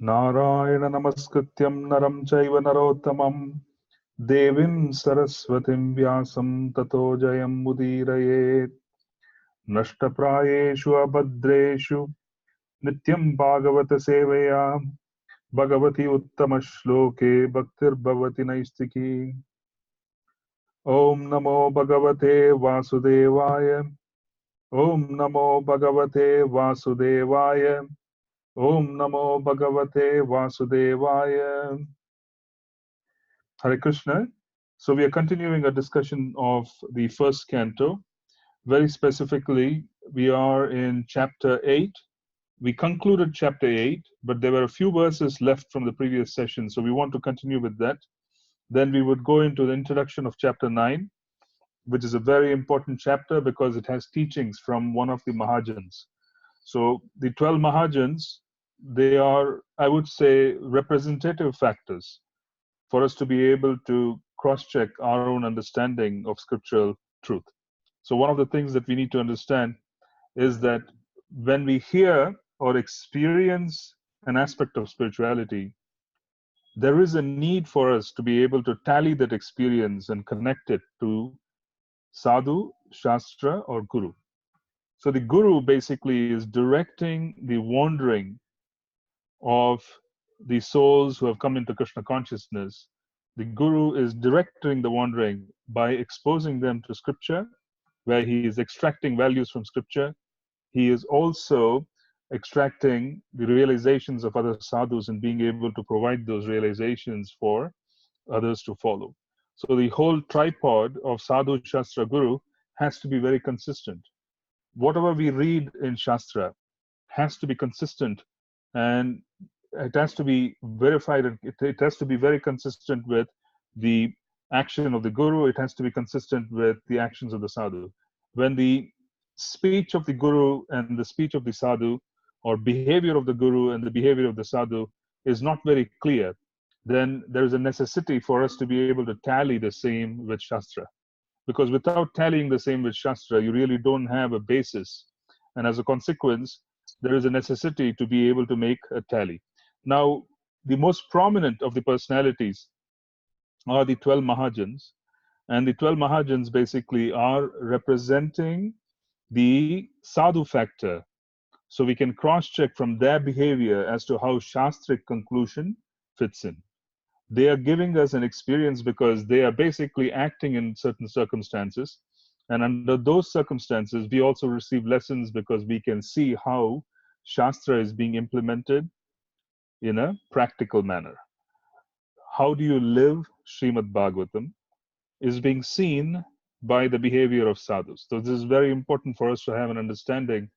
Narayana Namaskrityam Naram Chaiva Narottamam Devim Saraswatim Vyasam Tato Jayam Mudirayet Nashtaprayeshu Abhadreshu Nityam Bhagavata Sevaya Bhagavati Uttama Shloke Bhaktir Bhavati Naistiki Om Namo Bhagavate Vasudevaya Om Namo Bhagavate Vasudevaya Om Namo Bhagavate Vasudevaya. Hare Krishna. So we are continuing a discussion of the first canto. Very specifically, we are in chapter 8. We concluded chapter 8, but there were a few verses left from the previous session, so we want to continue with that. Then we would go into the introduction of chapter 9, which is a very important chapter because it has teachings from one of the Mahajans. So the 12 Mahajans, they are, I would say, representative factors for us to be able to cross-check our own understanding of scriptural truth. So one of the things that we need to understand is that when we hear or experience an aspect of spirituality, there is a need for us to be able to tally that experience and connect it to sadhu, shastra, or guru. So the guru basically is directing the wandering of the souls who have come into Krishna consciousness. The guru is directing the wandering by exposing them to scripture, where he is extracting values from scripture. He is also extracting the realizations of other sadhus and being able to provide those realizations for others to follow. So the whole tripod of sadhu, shastra, guru has to be very consistent. Whatever we read in shastra has to be consistent, and it has to be verified. It has to be very consistent with the action of the guru. It has to be consistent with the actions of the sadhu. When the speech of the guru and the speech of the sadhu, or behavior of the guru and the behavior of the sadhu, is not very clear, then there is a necessity for us to be able to tally the same with shastra. Because without tallying the same with shastra, you really don't have a basis. And as a consequence, there is a necessity to be able to make a tally. Now, the most prominent of the personalities are the 12 Mahajans. And the 12 Mahajans basically are representing the sadhu factor. So we can cross-check from their behavior as to how shastric conclusion fits in. They are giving us an experience because they are basically acting in certain circumstances. And under those circumstances, we also receive lessons because we can see how Shastra is being implemented in a practical manner. How do you live Srimad Bhagavatam is being seen by the behavior of sadhus. So this is very important for us to have an understanding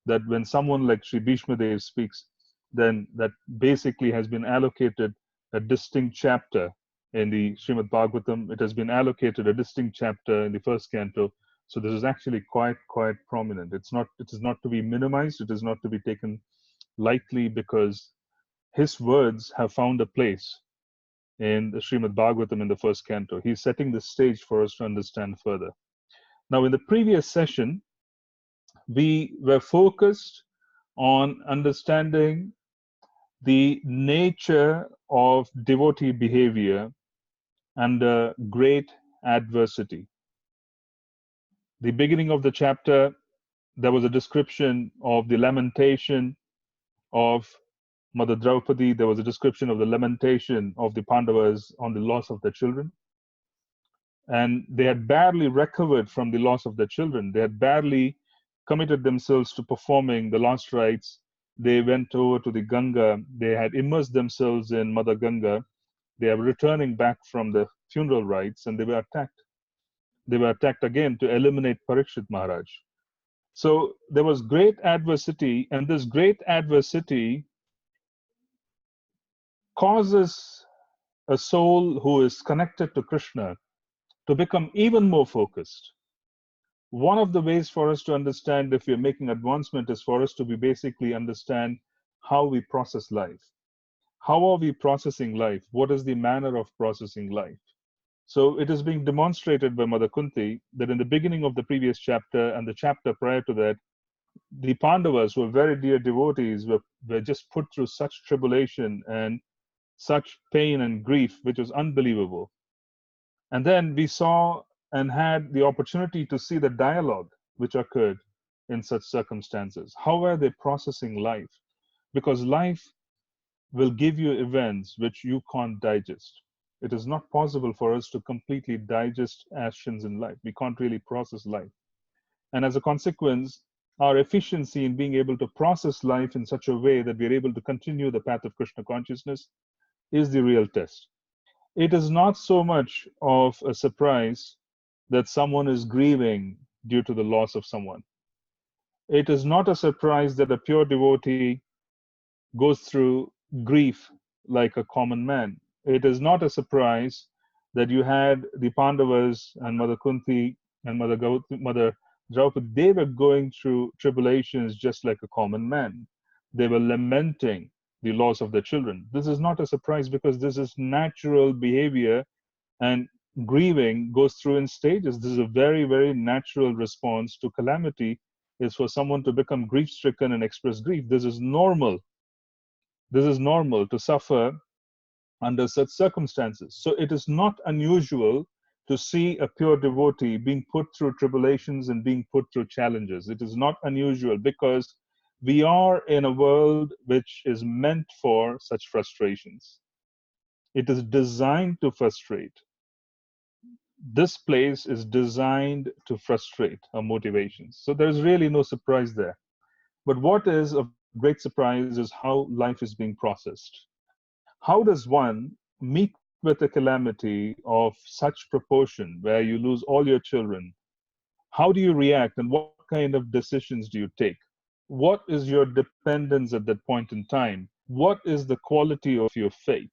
that when someone like Sri Bhishma Dev speaks, then that basically has been allocated a distinct chapter in the Srimad Bhagavatam. It has been allocated a distinct chapter in the first canto. So this is actually quite prominent. It is not to be minimized. It is not to be taken lightly because his words have found a place in the Srimad Bhagavatam in the first canto. He's setting the stage for us to understand further. Now, in the previous session, we were focused on understanding the nature of devotee behavior under great adversity. The beginning of the chapter, there was a description of the lamentation of Mother Draupadi. There was a description of the lamentation of the Pandavas on the loss of their children. And they had barely recovered from the loss of their children. They had barely committed themselves to performing the last rites. They went over to the Ganga. They had immersed themselves in Mother Ganga. They are returning back from the funeral rites, and they were attacked. They were attacked again to eliminate Parīkṣit Maharaj. So there was great adversity, and this great adversity causes a soul who is connected to Krishna to become even more focused. One of the ways for us to understand if we're making advancement is for us to be basically understand how we process life. How are we processing life? What is the manner of processing life? So it is being demonstrated by Mother Kuntī that in the beginning of the previous chapter and the chapter prior to that, the Pandavas, who were very dear devotees, were just put through such tribulation and such pain and grief, which was unbelievable. And then we saw and had the opportunity to see the dialogue which occurred in such circumstances. How are they processing life? Because life will give you events which you can't digest. It is not possible for us to completely digest actions in life. We can't really process life. And as a consequence, our efficiency in being able to process life in such a way that we're able to continue the path of Krishna consciousness is the real test. It is not so much of a surprise that someone is grieving due to the loss of someone. It is not a surprise that a pure devotee goes through grief like a common man. It is not a surprise that you had the Pandavas and Mother Kuntī and Mother Draupadi. They were going through tribulations just like a common man. They were lamenting the loss of their children. This is not a surprise because this is natural behavior, and grieving goes through in stages. This is a very, very natural response to calamity, is for someone to become grief stricken and express grief. This is normal. This is normal to suffer under such circumstances. So it is not unusual to see a pure devotee being put through tribulations and being put through challenges. It is not unusual because we are in a world which is meant for such frustrations. It is designed to frustrate. This place is designed to frustrate our motivations. So there's really no surprise there. But what is of great surprise is how life is being processed. How does one meet with a calamity of such proportion where you lose all your children? How do you react, and what kind of decisions do you take? What is your dependence at that point in time? What is the quality of your faith?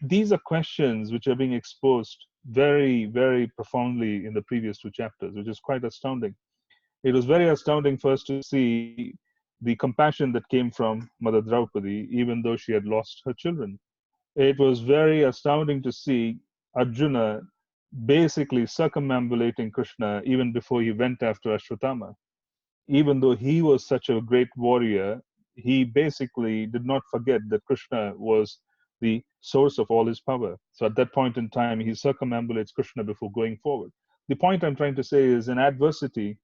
These are questions which are being exposed very, very profoundly in the previous two chapters, which is quite astounding. It was very astounding for us to see the compassion that came from Mother Draupadi, even though she had lost her children. It was very astounding to see Arjuna basically circumambulating Krishna even before he went after Ashwatthama. Even though he was such a great warrior, he basically did not forget that Krishna was the source of all his power. So at that point in time, he circumambulates Krishna before going forward. The point I'm trying to say is, in adversity,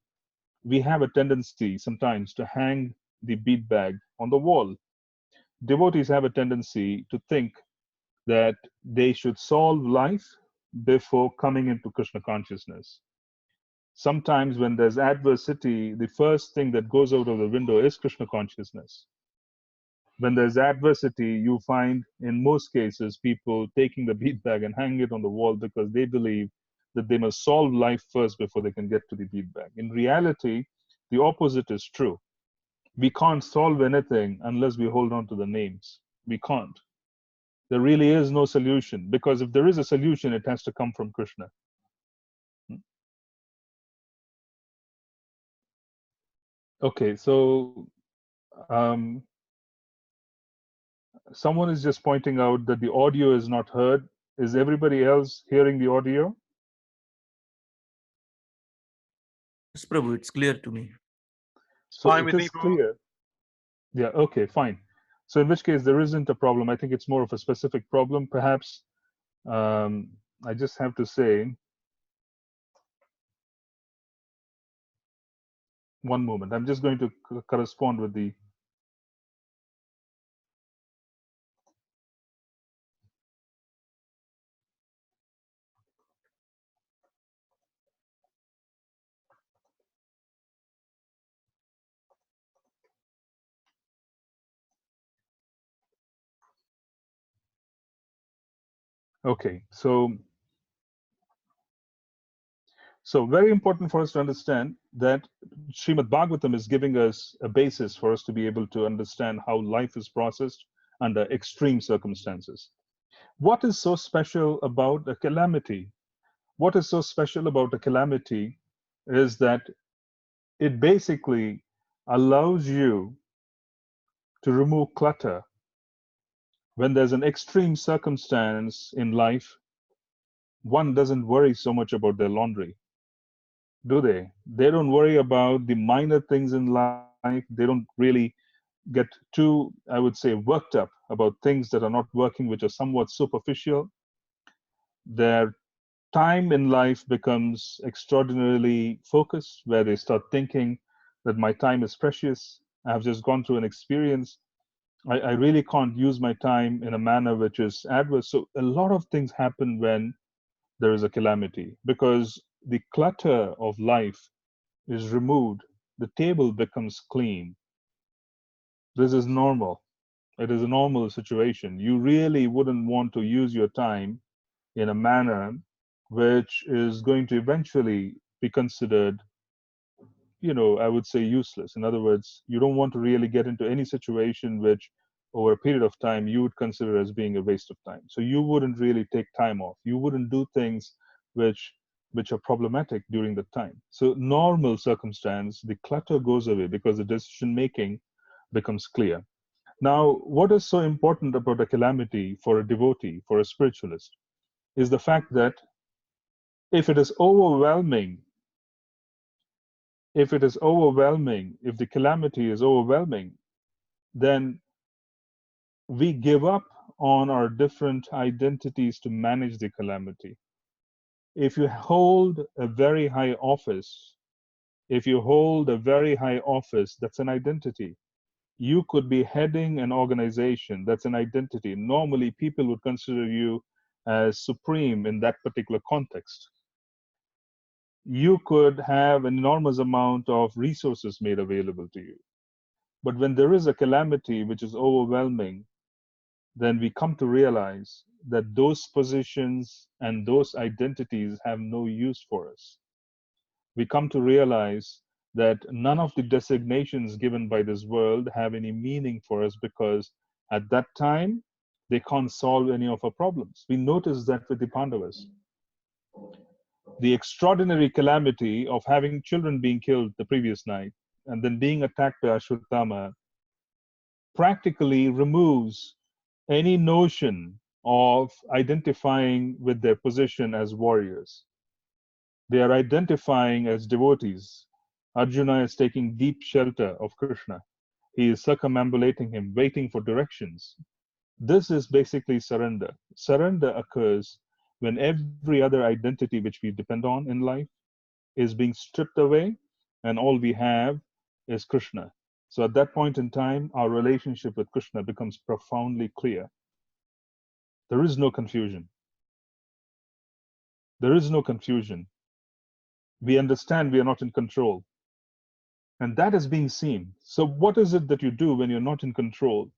we have a tendency sometimes to hang the bead bag on the wall. Devotees have a tendency to think that they should solve life before coming into Krishna consciousness. Sometimes when there's adversity, the first thing that goes out of the window is Krishna consciousness. When there's adversity, you find in most cases people taking the bead bag and hanging it on the wall because they believe that they must solve life first before they can get to the bead bag. In reality, the opposite is true. We can't solve anything unless we hold on to the names. We can't. There really is no solution, because if there is a solution, it has to come from Krishna. Okay, so someone is just pointing out that the audio is not heard. Is everybody else hearing the audio? Yes, Prabhu, it's clear to me. So it is clear. Yeah, okay, fine. So in which case there isn't a problem. I think it's more of a specific problem. Perhaps I just have to say, one moment. I'm just going to correspond with the. Okay, so very important for us to understand that Srimad Bhagavatam is giving us a basis for us to be able to understand how life is processed under extreme circumstances. What is so special about a calamity? What is so special about a calamity is that it basically allows you to remove clutter. When there's an extreme circumstance in life, one doesn't worry so much about their laundry. do they? They don't worry about the minor things in life. They don't really get too, I would say, worked up about things that are not working, which are somewhat superficial. Their time in life becomes extraordinarily focused, where they start thinking that my time is precious. I have just gone through an experience. I really can't use my time in a manner which is adverse. So, a lot of things happen when there is a calamity because the clutter of life is removed. The table becomes clean. This is normal. It is a normal situation. You really wouldn't want to use your time in a manner which is going to eventually be considered, I would say useless. In other words, you don't want to really get into any situation which, over a period of time, you would consider as being a waste of time. So you wouldn't really take time off. You wouldn't do things which which are problematic during the time. So normal circumstance, the clutter goes away because the decision making becomes clear. Now, what is so important about a calamity for a devotee, for a spiritualist, is the fact that if it is overwhelming, if the calamity is overwhelming, then we give up on our different identities to manage the calamity. If you hold a very high office, that's an identity. You could be heading an organization, that's an identity. Normally, people would consider you as supreme in that particular context. You could have an enormous amount of resources made available to you. But when there is a calamity which is overwhelming, then we come to realize that those positions and those identities have no use for us. We come to realize that none of the designations given by this world have any meaning for us because at that time they can't solve any of our problems. We noticed that with the Pandavas. The extraordinary calamity of having children being killed the previous night and then being attacked by Ashwatthama practically removes any notion of identifying with their position as warriors. They are identifying as devotees. Arjuna is taking deep shelter of Krishna. He is circumambulating him, waiting for directions. This is basically surrender. Surrender occurs when every other identity which we depend on in life is being stripped away, and all we have is Krishna. So at that point in time, our relationship with Krishna becomes profoundly clear. There is no confusion. There is no confusion. We understand we are not in control. And that is being seen. So, what is it that you do when you're not in control?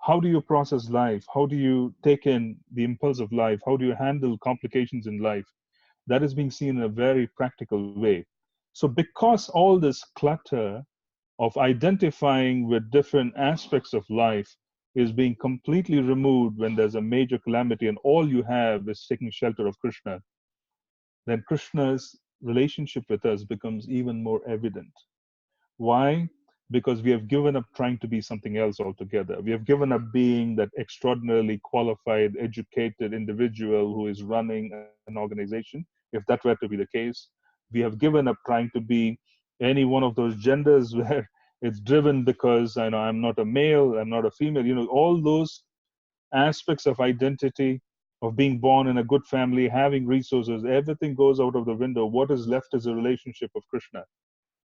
How do you process life? How do you take in the impulse of life? How do you handle complications in life? That is being seen in a very practical way. So, because all this clutter of identifying with different aspects of life is being completely removed when there's a major calamity and all you have is taking shelter of Krishna, then Krishna's relationship with us becomes even more evident. Why? Because we have given up trying to be something else altogether. We have given up being that extraordinarily qualified, educated individual who is running an organization. If that were to be the case, we have given up trying to be any one of those genders where it's driven because I'm not a male, I'm not a female. All those aspects of identity, of being born in a good family, having resources, everything goes out of the window. What is left is a relationship of Krishna.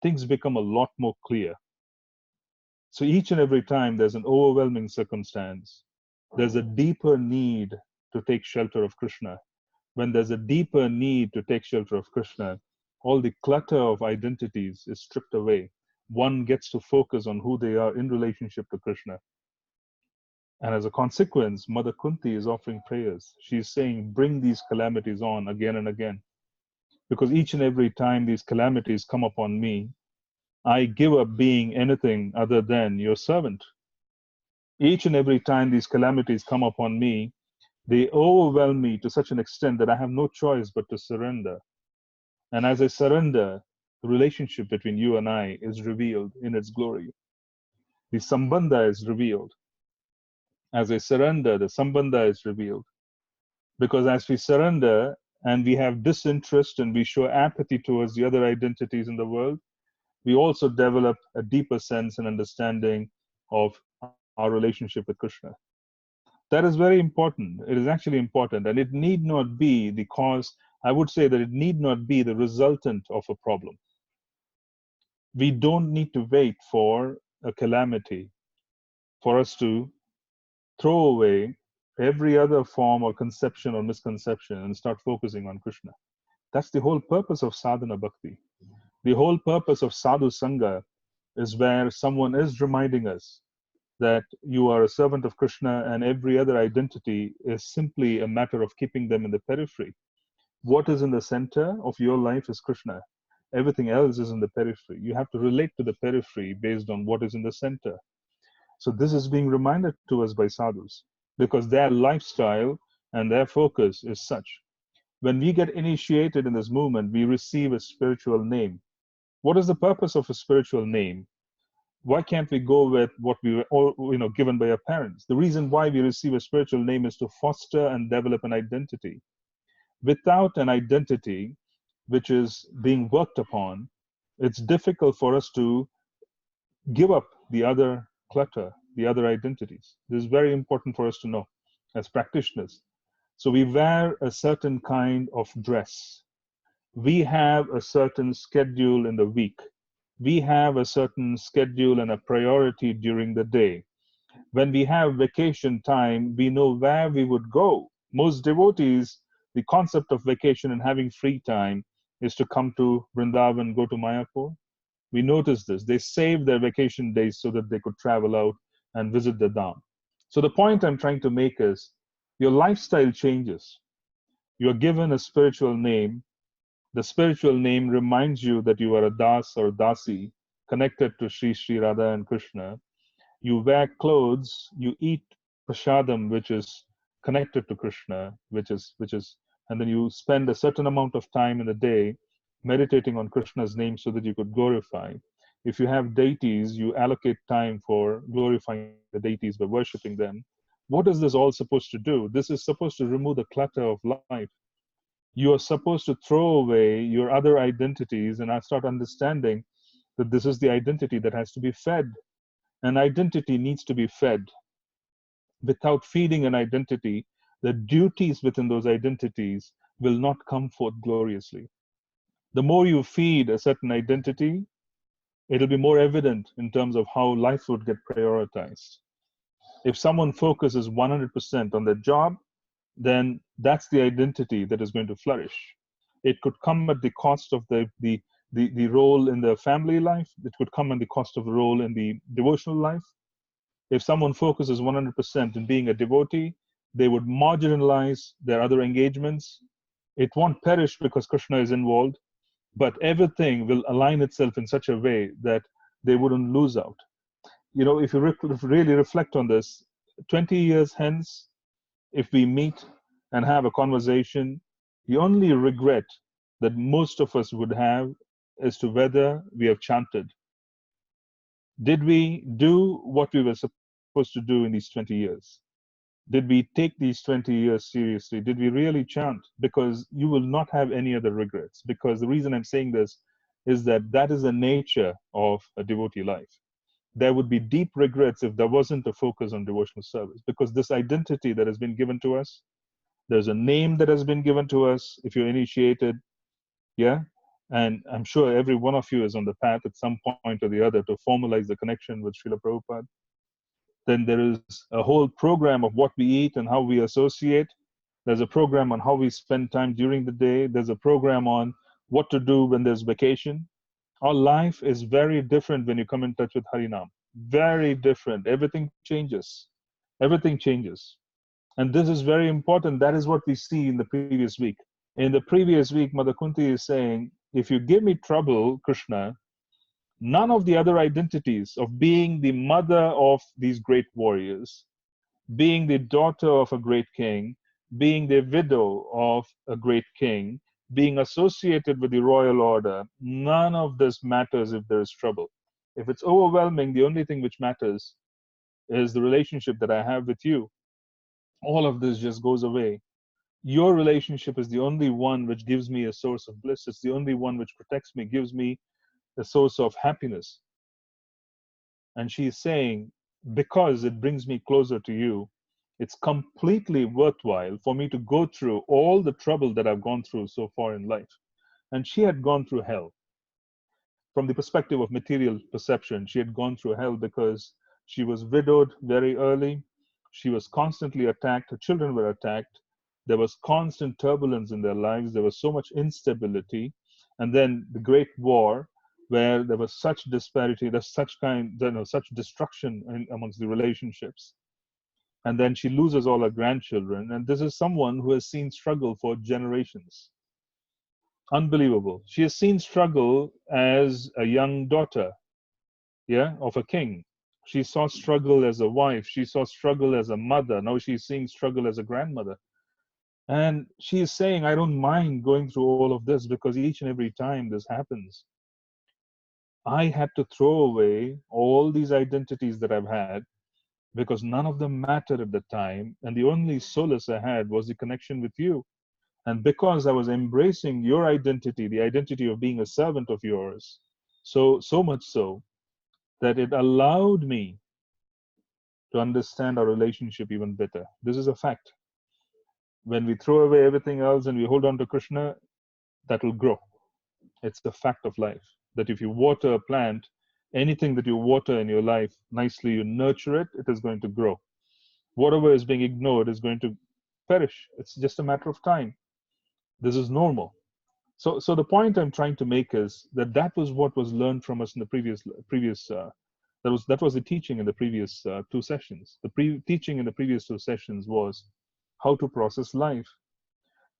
Things become a lot more clear. So each and every time there's an overwhelming circumstance, there's a deeper need to take shelter of Krishna. When there's a deeper need to take shelter of Krishna, all the clutter of identities is stripped away. One gets to focus on who they are in relationship to Krishna. And as a consequence, Mother Kunti is offering prayers. She's saying, bring these calamities on again and again. Because each and every time these calamities come upon me, I give up being anything other than your servant. Each and every time these calamities come upon me, they overwhelm me to such an extent that I have no choice but to surrender. And as I surrender, the relationship between you and I is revealed in its glory. The sambandha is revealed. As I surrender, the sambandha is revealed. Because as we surrender, and we have disinterest and we show apathy towards the other identities in the world, we also develop a deeper sense and understanding of our relationship with Krishna. That is very important. It is actually important, and it need not be the cause. I would say that it need not be the resultant of a problem. We don't need to wait for a calamity for us to throw away every other form or conception or misconception and start focusing on Krishna. That's the whole purpose of sadhana bhakti. The whole purpose of sadhu sangha is where someone is reminding us that you are a servant of Krishna and every other identity is simply a matter of keeping them in the periphery. What is in the center of your life is Krishna. Everything else is in the periphery. You have to relate to the periphery based on what is in the center. So this is being reminded to us by sadhus because their lifestyle and their focus is such. When we get initiated in this movement, we receive a spiritual name. What is the purpose of a spiritual name? Why can't we go with what we were all, given by our parents? The reason why we receive a spiritual name is to foster and develop an identity. Without an identity which is being worked upon, it's difficult for us to give up the other clutter, the other identities. This is very important for us to know as practitioners. So we wear a certain kind of dress. We have a certain schedule in the week. We have a certain schedule and a priority during the day. When we have vacation time, we know where we would go. Most devotees, the concept of vacation and having free time is to come to Vrindavan, go to Mayapur. We notice this. They save their vacation days so that they could travel out and visit the Dham. So the point I'm trying to make is your lifestyle changes. You're given a spiritual name. The spiritual name reminds you that you are a das or dasi connected to Sri Radha and Krishna. You wear clothes, you eat prashadam, which is connected to Krishna, and then you spend a certain amount of time in the day meditating on Krishna's name so that you could glorify. If you have deities, you allocate time for glorifying the deities by worshipping them. What is this all supposed to do? This is supposed to remove the clutter of life. You are supposed to throw away your other identities and start understanding that this is the identity that has to be fed. An identity needs to be fed. Without feeding an identity, the duties within those identities will not come forth gloriously. The more you feed a certain identity, it'll be more evident in terms of how life would get prioritized. If someone focuses 100% on their job, then that's the identity that is going to flourish. It could come at the cost of the role in the family life. It could come at the cost of a role in the devotional life. If someone focuses 100% in being a devotee, they would marginalize their other engagements. It won't perish because Krishna is involved, but everything will align itself in such a way that they wouldn't lose out. If you really reflect on this, 20 years hence, if we meet and have a conversation, the only regret that most of us would have as to whether we have chanted. Did we do what we were supposed to do in these 20 years? Did we take these 20 years seriously? Did we really chant? Because you will not have any other regrets. Because the reason I'm saying this is that that is the nature of a devotee life. There would be deep regrets if there wasn't a focus on devotional service. Because this identity that has been given to us, there's a name that has been given to us if you're initiated, yeah? And I'm sure every one of you is on the path at some point or the other to formalize the connection with Srila Prabhupada. Then there is a whole program of what we eat and how we associate. There's a program on how we spend time during the day. There's a program on what to do when there's vacation. Our life is very different when you come in touch with Harinam. Very different. Everything changes. Everything changes. And this is very important. That is what we see in the previous week. In the previous week, Mother Kuntī is saying, if you give me trouble, Krishna, none of the other identities of being the mother of these great warriors, being the daughter of a great king, being the widow of a great king, being associated with the royal order, none of this matters if there is trouble. If it's overwhelming, the only thing which matters is the relationship that I have with you. All of this just goes away. Your relationship is the only one which gives me a source of bliss. It's the only one which protects me, gives me a source of happiness. And she's saying, because it brings me closer to you, it's completely worthwhile for me to go through all the trouble that I've gone through so far in life. And she had gone through hell. From the perspective of material perception, she had gone through hell because she was widowed very early. She was constantly attacked. Her children were attacked. There was constant turbulence in their lives. There was so much instability. And then the Great War, where there was such disparity, there's such destruction amongst the relationships. And then she loses all her grandchildren. And this is someone who has seen struggle for generations. Unbelievable. She has seen struggle as a young daughter, yeah, of a king. She saw struggle as a wife. She saw struggle as a mother. Now she's seeing struggle as a grandmother. And she is saying, I don't mind going through all of this because each and every time this happens, I had to throw away all these identities that I've had because none of them mattered at the time. And the only solace I had was the connection with you. And because I was embracing your identity, the identity of being a servant of yours, so much so that it allowed me to understand our relationship even better. This is a fact. When we throw away everything else and we hold on to Krishna, that will grow. It's the fact of life that if you water a plant, anything that you water in your life, nicely you nurture it, it is going to grow. Whatever is being ignored is going to perish. It's just a matter of time. This is normal. So the point I'm trying to make is that was what was learned from us in the previous that was the teaching in the previous two sessions. The teaching in the previous two sessions was how to process life.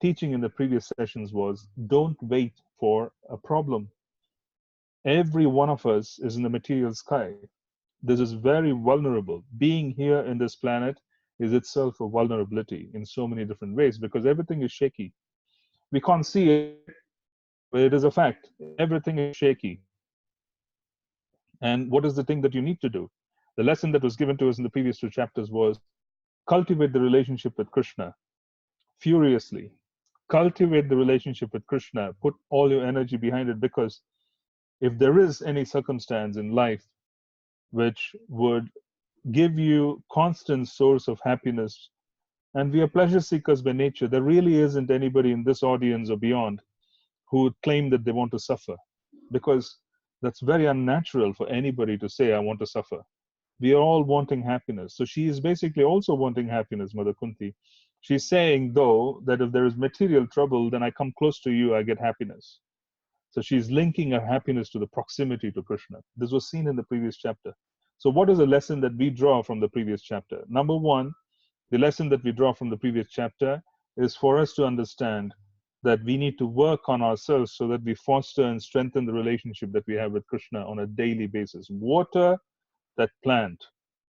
Teaching in the previous sessions was don't wait for a problem. Every one of us is in the material sky. This is very vulnerable. Being here in this planet is itself a vulnerability in so many different ways because everything is shaky. We can't see it, but it is a fact. Everything is shaky. And what is the thing that you need to do? The lesson that was given to us in the previous two chapters was cultivate the relationship with Krishna furiously. Cultivate the relationship with Krishna. Put all your energy behind it because if there is any circumstance in life which would give you constant source of happiness, and we are pleasure seekers by nature, there really isn't anybody in this audience or beyond who would claim that they want to suffer, because that's very unnatural for anybody to say, I want to suffer. We are all wanting happiness. So she is basically also wanting happiness, Mother Kuntī. She's saying, though, that if there is material trouble, then I come close to you, I get happiness. So she's linking her happiness to the proximity to Krishna. This was seen in the previous chapter. So what is the lesson that we draw from the previous chapter? Number one, the lesson that we draw from the previous chapter is for us to understand that we need to work on ourselves so that we foster and strengthen the relationship that we have with Krishna on a daily basis. Water that plant,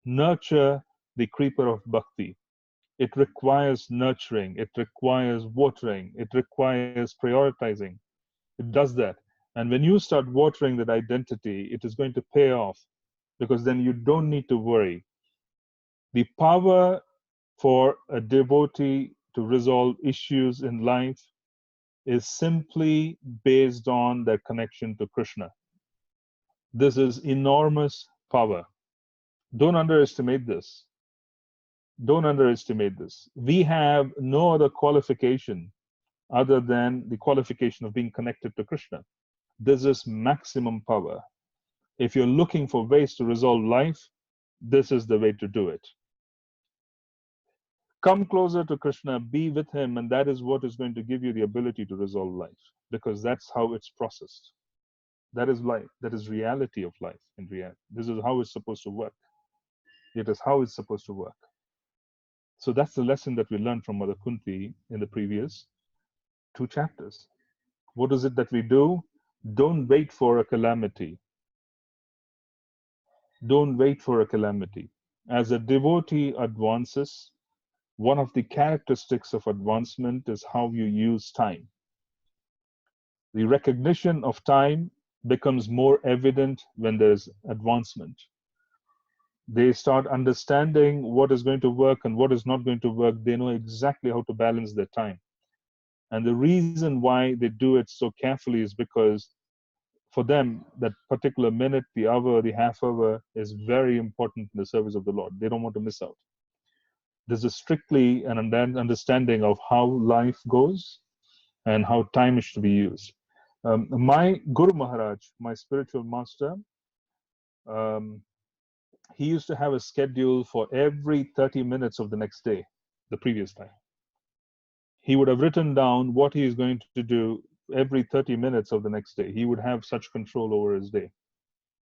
nurture the creeper of bhakti. It requires nurturing, it requires watering, it requires prioritizing. It does that. And when you start watering that identity, it is going to pay off because then you don't need to worry. The power for a devotee to resolve issues in life is simply based on their connection to Krishna. This is enormous power. Don't underestimate this. Don't underestimate this. We have no other qualification other than the qualification of being connected to Krishna. This is maximum power. If you're looking for ways to resolve life, this is the way to do it. Come closer to Krishna, be with him, and that is what is going to give you the ability to resolve life, because that's how it's processed. That is life. That is reality of life in reality. This is how it's supposed to work. It is how it's supposed to work. So that's the lesson that we learned from Mother Kuntī in the previous two chapters. What is it that we do? Don't wait for a calamity. Don't wait for a calamity. As a devotee advances, one of the characteristics of advancement is how you use time. The recognition of time becomes more evident when there's advancement. They start understanding what is going to work and what is not going to work. They know exactly how to balance their time. And the reason why they do it so carefully is because for them, that particular minute, the hour, the half hour is very important in the service of the Lord. They don't want to miss out. This is strictly an understanding of how life goes and how time is to be used. My Guru Maharaj, my spiritual master, um, he used to have a schedule for every 30 minutes of the next day, the previous time. He would have written down what he is going to do every 30 minutes of the next day. He would have such control over his day.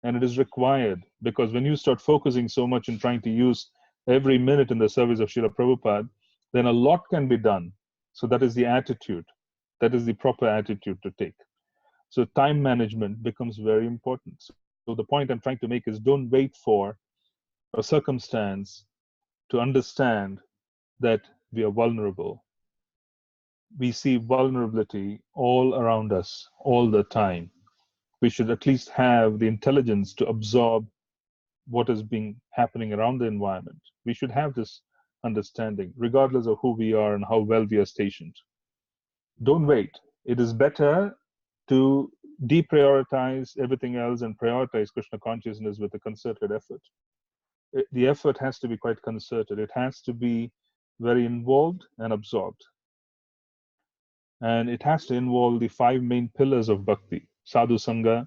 And it is required, because when you start focusing so much and trying to use every minute in the service of Srila Prabhupada, then a lot can be done. So that is the attitude. That is the proper attitude to take. So time management becomes very important. So the point I'm trying to make is, don't wait for a circumstance to understand that we are vulnerable. We see vulnerability all around us all the time. We should at least have the intelligence to absorb what is being happening around the environment. We should have this understanding, regardless of who we are and how well we are stationed. Don't wait. It is better to deprioritize everything else and prioritize Krishna consciousness with a concerted effort. The effort has to be quite concerted. It has to be very involved and absorbed. And it has to involve the 5 main pillars of bhakti. Sadhu Sangha,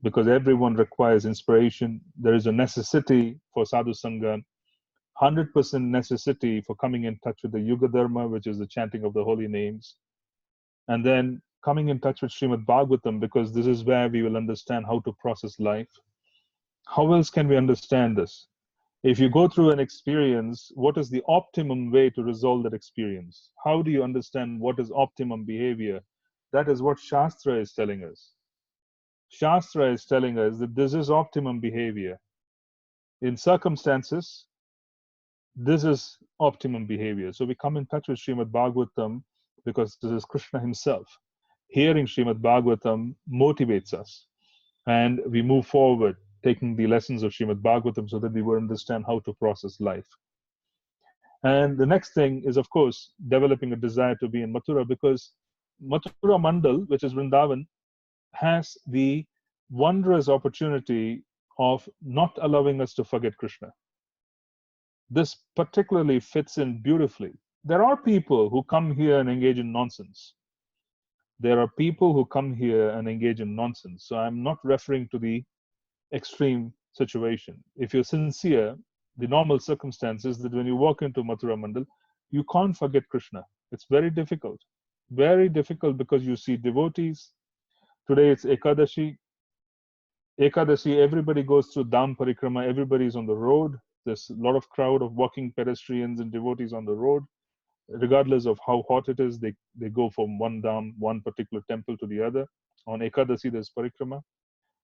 because everyone requires inspiration. There is a necessity for Sadhu Sangha, 100% necessity for coming in touch with the Yuga Dharma, which is the chanting of the holy names. And then coming in touch with Srimad Bhagavatam, because this is where we will understand how to process life. How else can we understand this? If you go through an experience, what is the optimum way to resolve that experience? How do you understand what is optimum behavior? That is what Shastra is telling us. Shastra is telling us that this is optimum behavior. In circumstances, this is optimum behavior. So we come in touch with Srimad Bhagavatam because this is Krishna himself. Hearing Srimad Bhagavatam motivates us, and we move forward, taking the lessons of Srimad Bhagavatam so that we will understand how to process life. And the next thing is, of course, developing a desire to be in Mathura, because Mathura Mandal, which is Vrindavan, has the wondrous opportunity of not allowing us to forget Krishna. This particularly fits in beautifully. There are people who come here and engage in nonsense. There are people who come here and engage in nonsense. So I'm not referring to the extreme situation. If you're sincere, the normal circumstance is that when you walk into Mathura Mandal, you can't forget Krishna. It's very difficult because you see devotees. Today it's Ekadashi. Ekadashi, everybody goes through Dham Parikrama, everybody is on the road. There's a lot of crowd of walking pedestrians and devotees on the road. Regardless of how hot it is, they go from one Dham, one particular temple to the other. On Ekadashi, there's Parikrama.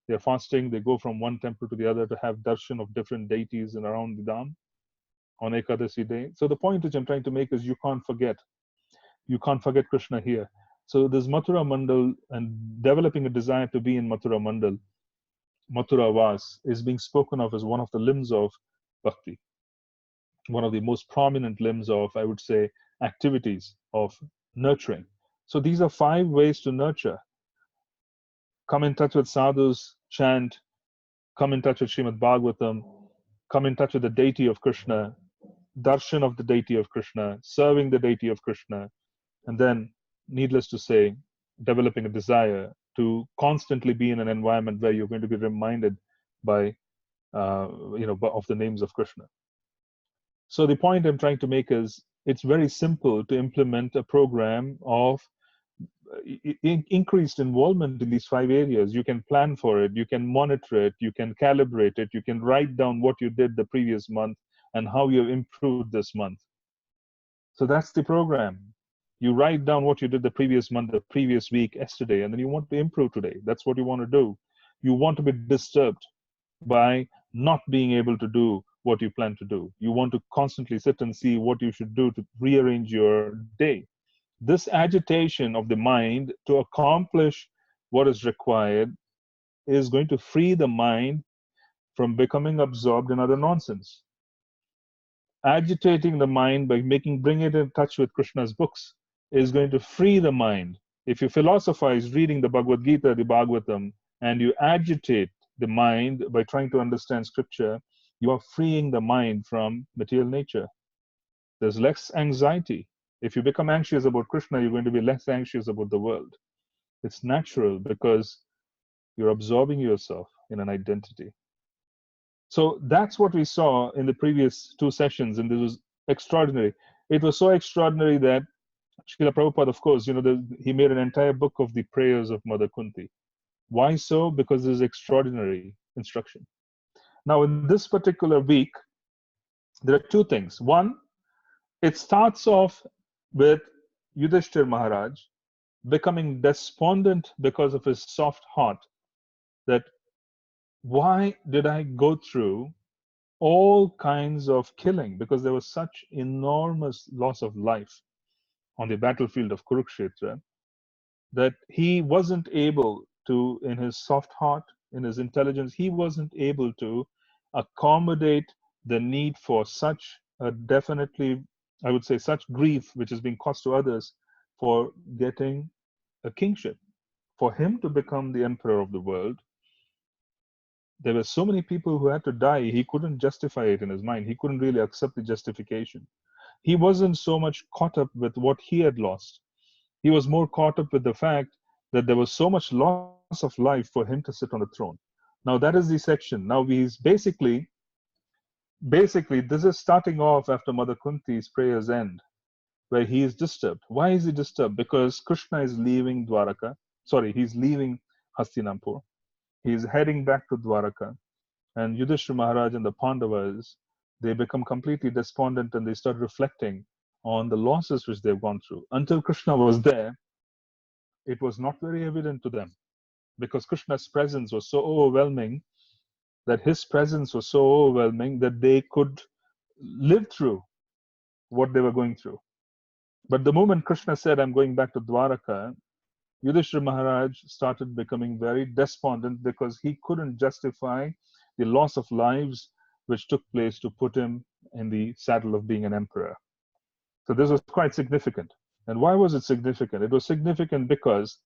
They're fasting, they go from one temple to the other to have darshan of different deities and around the Dham on Ekadashi day. So the point which I'm trying to make is you can't forget Krishna here. So this Mathura Mandal and developing a desire to be in Mathura Mandal, Mathura Vas, is being spoken of as one of the limbs of bhakti, one of the most prominent limbs of, I would say, activities of nurturing. So these are 5 ways to nurture. Come in touch with sadhus, chant, come in touch with Srimad Bhagavatam, come in touch with the deity of Krishna, darshan of the deity of Krishna, serving the deity of Krishna, and then, needless to say, developing a desire to constantly be in an environment where you're going to be reminded by, of the names of Krishna. So the point I'm trying to make is, it's very simple to implement a program of increased involvement in these 5 areas. You can plan for it, you can monitor it, you can calibrate it, you can write down what you did the previous month and how you have improved this month. So that's the program. You write down what you did the previous month, the previous week, yesterday, and then you want to improve today. That's what you want to do. You want to be disturbed by not being able to do what you plan to do. You want to constantly sit and see what you should do to rearrange your day. This agitation of the mind to accomplish what is required is going to free the mind from becoming absorbed in other nonsense. Agitating the mind by bringing it in touch with Krishna's books is going to free the mind. If you philosophize reading the Bhagavad Gita, the Bhagavatam, and you agitate the mind by trying to understand scripture, you are freeing the mind from material nature. There's less anxiety. If you become anxious about Krishna, you're going to be less anxious about the world. It's natural because you're absorbing yourself in an identity. So that's what we saw in the previous two sessions, and this was extraordinary. It was so extraordinary that Srila Prabhupada, of course, he made an entire book of the prayers of Mother Kuntī. Why so? Because this is extraordinary instruction. Now, in this particular week, there are two things. One, it starts off with Yudhishthir Maharaj becoming despondent because of his soft heart, that why did I go through all kinds of killing? Because there was such enormous loss of life on the battlefield of Kurukshetra that he wasn't able to, in his soft heart, in his intelligence, he wasn't able to accommodate the need for such a definitely, I would say, such grief which is being caused to others for getting a kingship. For him to become the emperor of the world, there were so many people who had to die, he couldn't justify it in his mind. He couldn't really accept the justification. He wasn't so much caught up with what he had lost. He was more caught up with the fact that there was so much loss of life for him to sit on the throne. Now that is the section. Now he's basically this is starting off after Mother Kunti's prayers end, where he is disturbed. Why is he disturbed? Because Krishna is leaving Dwaraka. Sorry, he's leaving Hastinapur. He's heading back to Dwaraka. And Yudhishthira Maharaj and the Pandavas, they become completely despondent and they start reflecting on the losses which they've gone through. Until Krishna was there, it was not very evident to them, because Krishna's presence was so overwhelming, that his presence was so overwhelming that they could live through what they were going through. But the moment Krishna said, I'm going back to Dwaraka, Yudhishthira Maharaj started becoming very despondent because he couldn't justify the loss of lives which took place to put him in the saddle of being an emperor. So this was quite significant. And why was it significant? It was significant because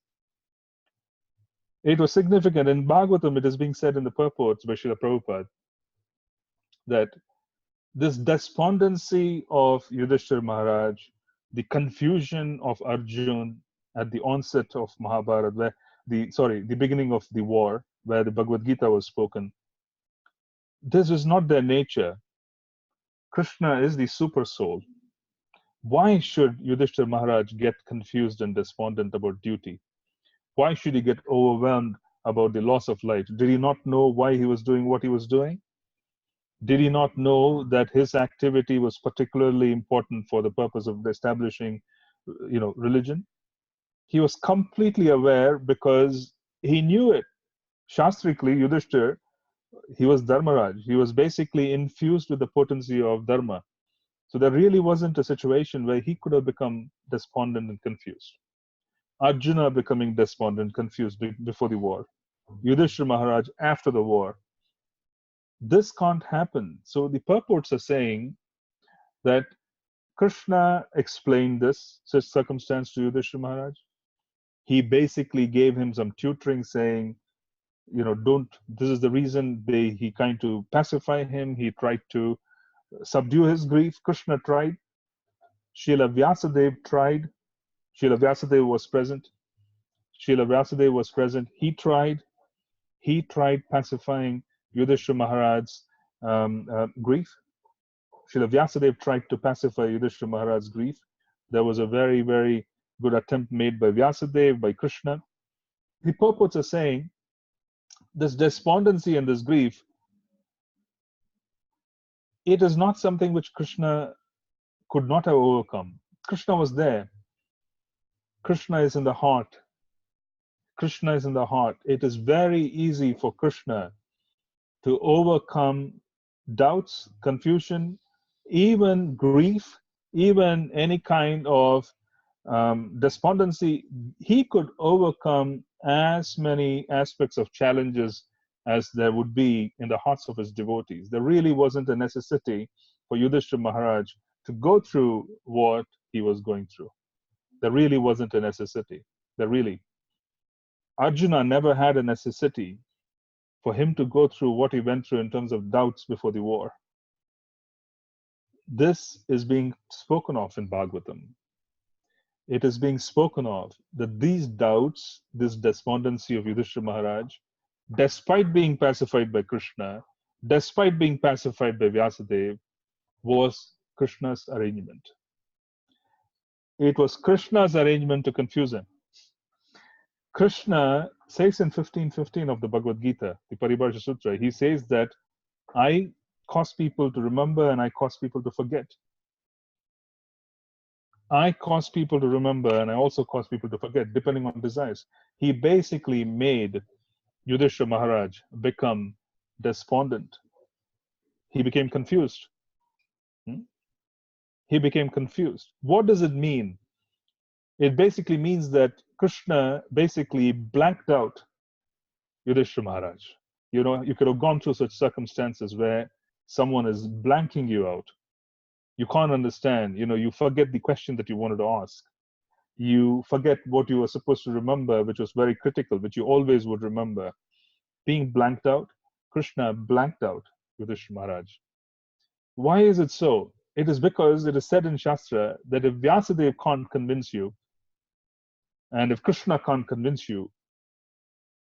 in Bhagavatam, it is being said in the purports by Srila Prabhupada that this despondency of Yudhishthira Maharaj, the confusion of Arjuna at the onset of Mahabharata, where the beginning of the war, where the Bhagavad Gita was spoken, this is not their nature. Krishna is the super soul. Why should Yudhishthira Maharaj get confused and despondent about duty? Why should he get overwhelmed about the loss of life? Did he not know why he was doing what he was doing? Did he not know that his activity was particularly important for the purpose of establishing, religion? He was completely aware because he knew it. Shastrically, Yudhishthira, he was Dharmaraj. He was basically infused with the potency of Dharma. So there really wasn't a situation where he could have become despondent and confused. Arjuna becoming despondent, confused before the war. Yudhishthira Maharaj after the war. This can't happen. So the purports are saying that Krishna explained this such circumstance to Yudhishthira Maharaj. He basically gave him some tutoring, saying, this is the reason. He tried to pacify him. He tried to subdue his grief. Krishna tried. Srila Vyasadeva tried. Srila Vyasadeva was present. He tried pacifying Yudhishthira Maharaj's grief. Srila Vyasadeva tried to pacify Yudhishthira Maharaj's grief. There was a very, very good attempt made by Vyasadeva, by Krishna. The purports are saying this despondency and this grief, it is not something which Krishna could not have overcome. Krishna was there. Krishna is in the heart. Krishna is in the heart. It is very easy for Krishna to overcome doubts, confusion, even grief, even any kind of despondency. He could overcome as many aspects of challenges as there would be in the hearts of his devotees. There really wasn't a necessity for Yudhishthira Maharaj to go through what he was going through. There really wasn't a necessity. Arjuna never had a necessity for him to go through what he went through in terms of doubts before the war. This is being spoken of in Bhagavatam. It is being spoken of that these doubts, this despondency of Yudhishthira Maharaj, despite being pacified by Krishna, despite being pacified by Vyasadeva, was Krishna's arrangement. It was Krishna's arrangement to confuse him. Krishna says in 15:15 of the Bhagavad Gita, the Paribharsha Sutra, he says that I cause people to remember and I cause people to forget. I cause people to remember and I also cause people to forget, depending on desires. He basically made Yudhishthira Maharaj become despondent. He became confused. He became confused. What does it mean? It basically means that Krishna basically blanked out Yudhishthira Maharaj. You know, you could have gone through such circumstances where someone is blanking you out. You can't understand. You know, you forget the question that you wanted to ask. You forget what you were supposed to remember, which was very critical, which you always would remember. Being blanked out, Krishna blanked out Yudhishthira Maharaj. Why is it so? It is because it is said in Shastra that if Vyasadeva can't convince you, and if Krishna can't convince you,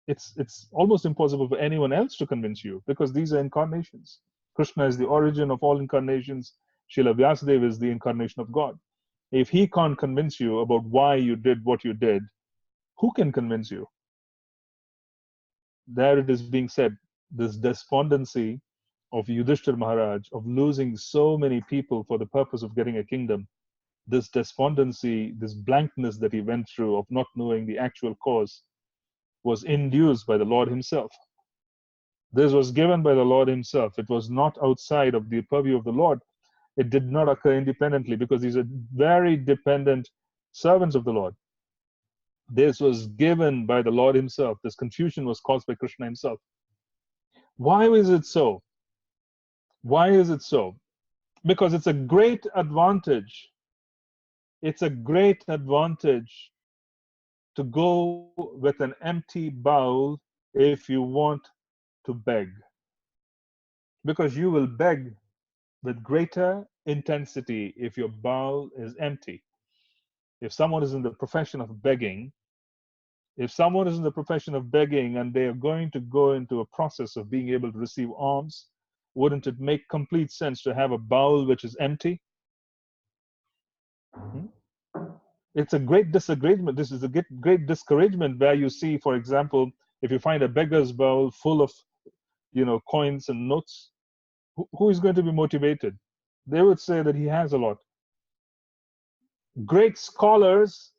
it's almost impossible for anyone else to convince you, because these are incarnations. Krishna is the origin of all incarnations. Srila Vyasadeva is the incarnation of God. If he can't convince you about why you did what you did, who can convince you? There it is being said, this despondency of Yudhishthira Maharaj, of losing so many people for the purpose of getting a kingdom, this despondency, this blankness that he went through of not knowing the actual cause, was induced by the Lord himself. This was given by the Lord himself. It was not outside of the purview of the Lord. It did not occur independently, because these are very dependent servants of the Lord. This was given by the Lord himself. This confusion was caused by Krishna himself. Why is it so? Why is it so? Because it's a great advantage. It's a great advantage to go with an empty bowl if you want to beg. Because you will beg with greater intensity if your bowl is empty. If someone is in the profession of begging, and they are going to go into a process of being able to receive alms, wouldn't it make complete sense to have a bowl which is empty? It's a great disagreement. This is a great discouragement where you see, for example, if you find a beggar's bowl full of, coins and notes, who is going to be motivated? They would say that he has a lot. Great scholars,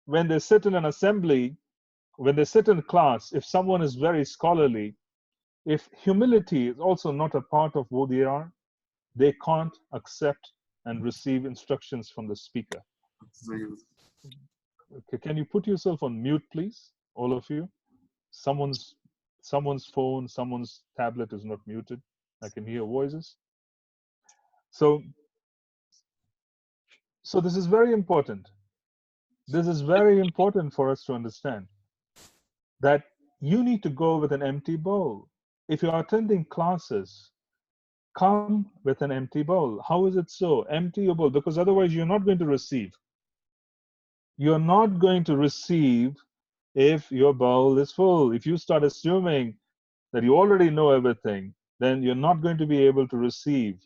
when they sit in an assembly, when they sit in class, if someone is very scholarly, if humility is also not a part of who they are, they can't accept and receive instructions from the speaker. Okay, can you put yourself on mute, please, all of you? Someone's phone, someone's tablet is not muted. I can hear voices. So this is very important. This is very important for us to understand that you need to go with an empty bowl. If you are attending classes, come with an empty bowl. How is it so? Empty your bowl, because otherwise you're not going to receive. You're not going to receive if your bowl is full. If you start assuming that you already know everything, then you're not going to be able to receive,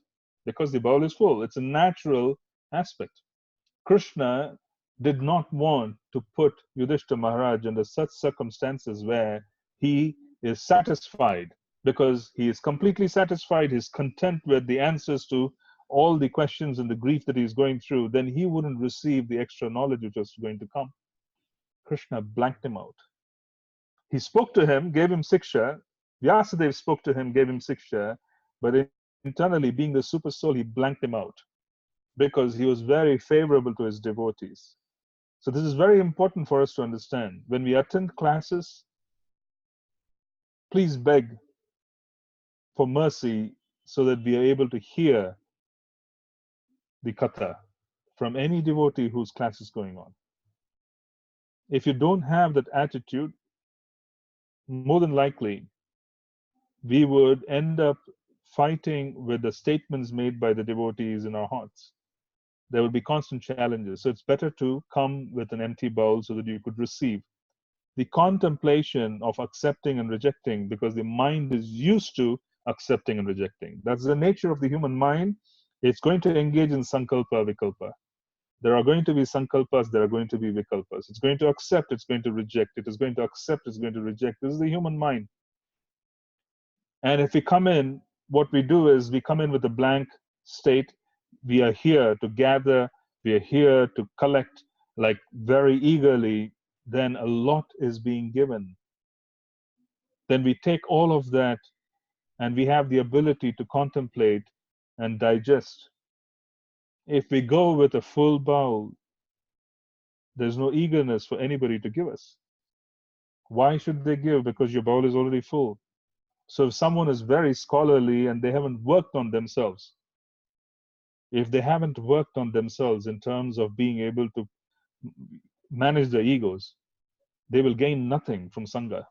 because the bowl is full. It's a natural aspect. Krishna did not want to put Yudhishthira Maharaj under such circumstances where he is satisfied, because he is completely satisfied, he's content with the answers to all the questions and the grief that he's going through, then he wouldn't receive the extra knowledge which was going to come. Krishna blanked him out. He spoke to him, gave him siksha. Vyasadeva spoke to him, gave him siksha, but internally, being the super soul, he blanked him out, because he was very favorable to his devotees. So this is very important for us to understand. When we attend classes, please beg for mercy so that we are able to hear the katha from any devotee whose class is going on. If you don't have that attitude, more than likely, we would end up fighting with the statements made by the devotees in our hearts. There would be constant challenges. So it's better to come with an empty bowl so that you could receive. The contemplation of accepting and rejecting, because the mind is used to accepting and rejecting. That's the nature of the human mind. It's going to engage in sankalpa, vikalpa. There are going to be sankalpas, there are going to be vikalpas. It's going to accept, it's going to reject. It is going to accept, it's going to reject. This is the human mind. And if we come in, what we do is we come in with a blank state. We are here to gather, we are here to collect, like very eagerly. Then a lot is being given. Then we take all of that and we have the ability to contemplate and digest. If we go with a full bowl, there's no eagerness for anybody to give us. Why should they give? Because your bowl is already full. So if someone is very scholarly and they haven't worked on themselves, if they haven't worked on themselves in terms of being able to manage their egos, they will gain nothing from Sangha.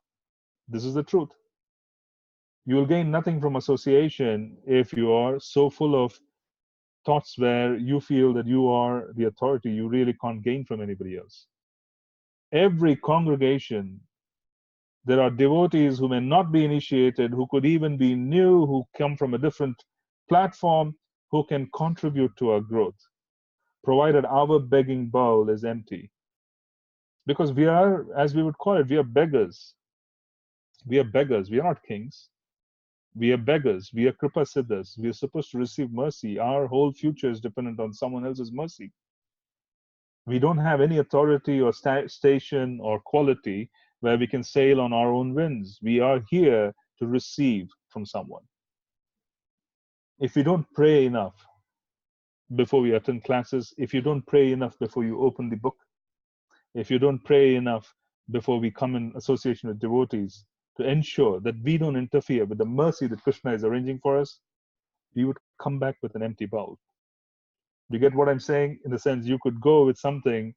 This is the truth. You will gain nothing from association if you are so full of thoughts where you feel that you are the authority. You really can't gain from anybody else. Every congregation, there are devotees who may not be initiated, who could even be new, who come from a different platform, who can contribute to our growth, provided our begging bowl is empty. Because we are, as we would call it, we are beggars. We are beggars. We are not kings. We are beggars. We are kripa siddhas. We are supposed to receive mercy. Our whole future is dependent on someone else's mercy. We don't have any authority or station or quality where we can sail on our own winds. We are here to receive from someone. If we don't pray enough before we attend classes, if you don't pray enough before you open the book, if you don't pray enough before we come in association with devotees to ensure that we don't interfere with the mercy that Krishna is arranging for us, we would come back with an empty bowl. You get what I'm saying? In the sense, you could go with something